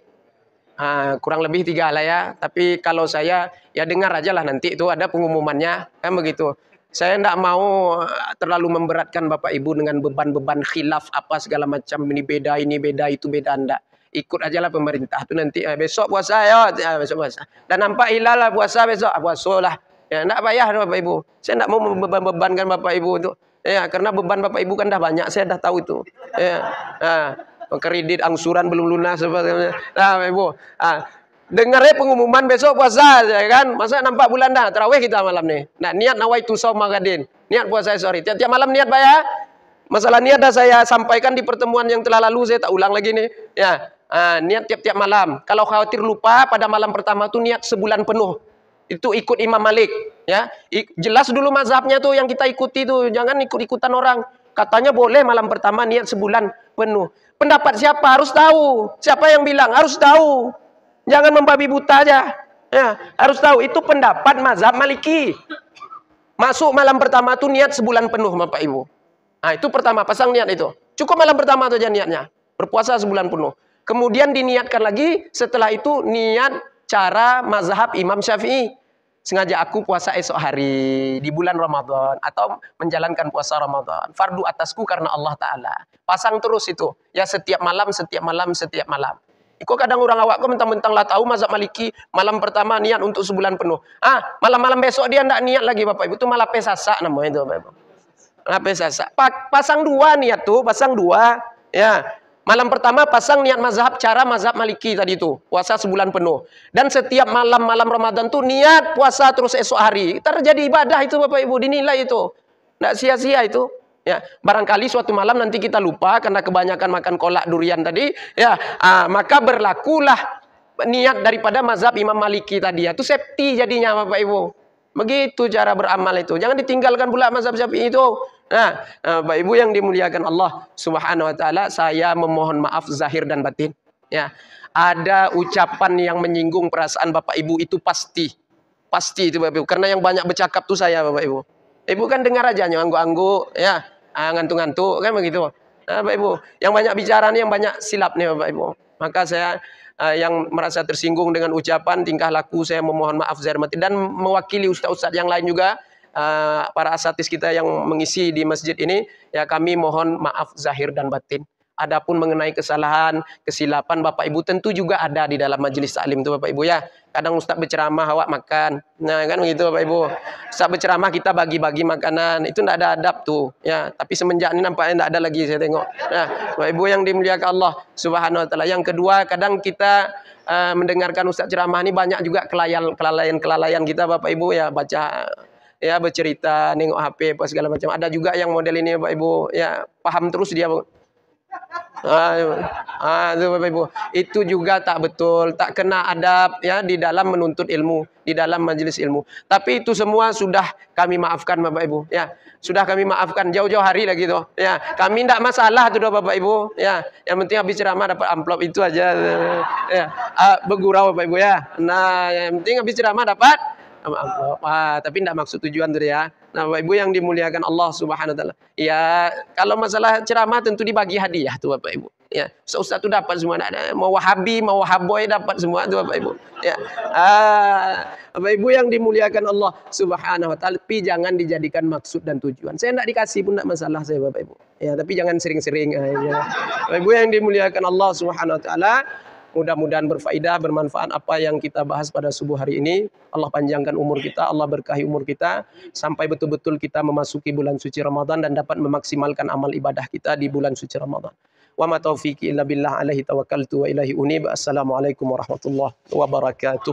Speaker 1: Kurang lebih 3 lah ya. Tapi kalau saya ya dengar aja lah, nanti itu ada pengumumannya, kan begitu. Saya tidak mau terlalu memberatkan Bapak Ibu dengan beban-beban khilaf apa segala macam, ini beda, itu beda, enggak. Ikut aja lah pemerintah itu nanti besok puasa ya, besok puasa. Dan nampak hilal lah puasa besok, puasa lah. Ya, enggak payah Bapak Ibu. Saya tidak mau membebankan Bapak Ibu untuk, ya, karena beban Bapak Ibu kan dah banyak, saya dah tahu itu. Ya. Kredit angsuran belum lunas sebagainya. Nah, Bapak Ibu. Dengarnya pengumuman besok puasa, ya kan? Masa nampak bulan dah, tarawih kita malam nih. Nah, niat nawaitu shaum magadin. Niat puasa sore. Tiap-tiap malam niat Pak ya. Masalah niat dah saya sampaikan di pertemuan yang telah lalu, saya tak ulang lagi nih. Ya, niat tiap-tiap malam. Kalau khawatir lupa, pada malam pertama tuh niat sebulan penuh. Itu ikut Imam Malik, ya. Jelas dulu mazhabnya tuh yang kita ikuti tuh, jangan ikut-ikutan orang. Katanya boleh malam pertama niat sebulan penuh. Pendapat siapa? Harus tahu. Siapa yang bilang? Harus tahu. Jangan membabi buta aja. Ya, harus tahu itu pendapat mazhab Maliki. Masuk malam pertama tuh niat sebulan penuh Bapak Ibu. Itu pertama, pasang niat itu. Cukup malam pertama aja niatnya. Berpuasa sebulan penuh. Kemudian diniatkan lagi, setelah itu niat cara mazhab Imam Syafi'i. Sengaja aku puasa esok hari di bulan Ramadan atau menjalankan puasa Ramadan. Fardu atasku karena Allah Ta'ala. Pasang terus itu. Ya setiap malam, setiap malam, setiap malam. Kok kadang orang awak kok mentang-mentang lah tahu mazhab Maliki malam pertama niat untuk sebulan penuh. Malam-malam besok dia ndak niat lagi Bapak Ibu. Itu malah pesasa namanya itu Bapak Ibu. Malah pesasa. Pasang 2 niat tuh, pasang 2. Ya. Malam pertama pasang niat mazhab, cara mazhab Maliki tadi itu. Puasa sebulan penuh. Dan setiap malam-malam Ramadan tuh niat puasa terus esok hari. Terjadi ibadah itu Bapak Ibu, dinilai itu. Nggak sia-sia itu. Ya, barangkali suatu malam nanti kita lupa karena kebanyakan makan kolak durian tadi, ya, maka berlakulah niat daripada mazhab Imam Maliki tadi. Itu safety jadinya Bapak Ibu. Begitu cara beramal itu. Jangan ditinggalkan pula mazhab Syafi'i itu. Nah, Bapak Ibu yang dimuliakan Allah Subhanahu wa taala, saya memohon maaf zahir dan batin. Ya. Ada ucapan yang menyinggung perasaan Bapak Ibu itu pasti. Pasti itu Bapak Ibu. Karena yang banyak bercakap tuh saya Bapak Ibu. Ibu kan dengar aja ngangguk-ngangguk, ya. Ngantuk-ngantuk kan begitu. Nah, Bapak Ibu, yang banyak bicara nih, yang banyak silap nih Bapak Ibu. Maka saya yang merasa tersinggung dengan ucapan tingkah laku, saya memohon maaf zahir batin dan mewakili ustaz-ustaz yang lain juga, para asatis kita yang mengisi di masjid ini, ya kami mohon maaf zahir dan batin. Adapun mengenai kesalahan, kesilapan Bapak Ibu tentu juga ada di dalam majelis taklim itu Bapak Ibu ya. Kadang Ustaz berceramah awak makan. Nah, kan begitu Bapak Ibu. Ustaz berceramah kita bagi-bagi makanan. Itu tidak ada adab tuh ya. Tapi semenjak ini nampaknya tidak ada lagi saya tengok. Nah, Bapak Ibu yang dimuliakan Allah Subhanahu wa taala. Yang kedua, kadang kita mendengarkan Ustaz ceramah ini banyak juga kelalaian kita Bapak Ibu ya, baca ya, bercerita, nengok HP apa segala macam. Ada juga yang model ini Bapak Ibu ya, paham terus dia. Itu Bapak Ibu, itu juga tak betul, tak kena adab ya di dalam menuntut ilmu, di dalam majelis ilmu. Tapi itu semua sudah kami maafkan Bapak Ibu ya. Sudah kami maafkan jauh-jauh hari lagi tuh. Ya, kami tidak masalah tuh Bapak Ibu ya. Yang penting habis ceramah dapat amplop itu aja. Ya, bergurau Bapak Ibu ya. Nah, yang penting habis ceramah dapat amplop. Tapi tidak maksud tujuan tuh ya. Nah, Bapak Ibu yang dimuliakan Allah Subhanahu wa taala. Ya, kalau masalah ceramah tentu dibagi hadiah tuh Bapak Ibu. Ya, ustaz itu dapat semua, ada mau Wahabi, mau Wahaboy dapat semua tuh Bapak Ibu. Ya. Bapak Ibu yang dimuliakan Allah Subhanahu wa taala, tapi jangan dijadikan maksud dan tujuan. Saya tidak dikasih pun tidak masalah saya Bapak Ibu. Ya, tapi jangan sering-sering ya. Bapak Ibu yang dimuliakan Allah Subhanahu wa taala, mudah-mudahan berfaedah, bermanfaat apa yang kita bahas pada subuh hari ini. Allah panjangkan umur kita, Allah berkahi umur kita, sampai betul-betul kita memasuki bulan suci Ramadan dan dapat memaksimalkan amal ibadah kita di bulan suci Ramadan. Wa ma taufiqi illa billah alaihi tawakkaltu wa ilaihi unib. Assalamualaikum warahmatullahi wabarakatuh.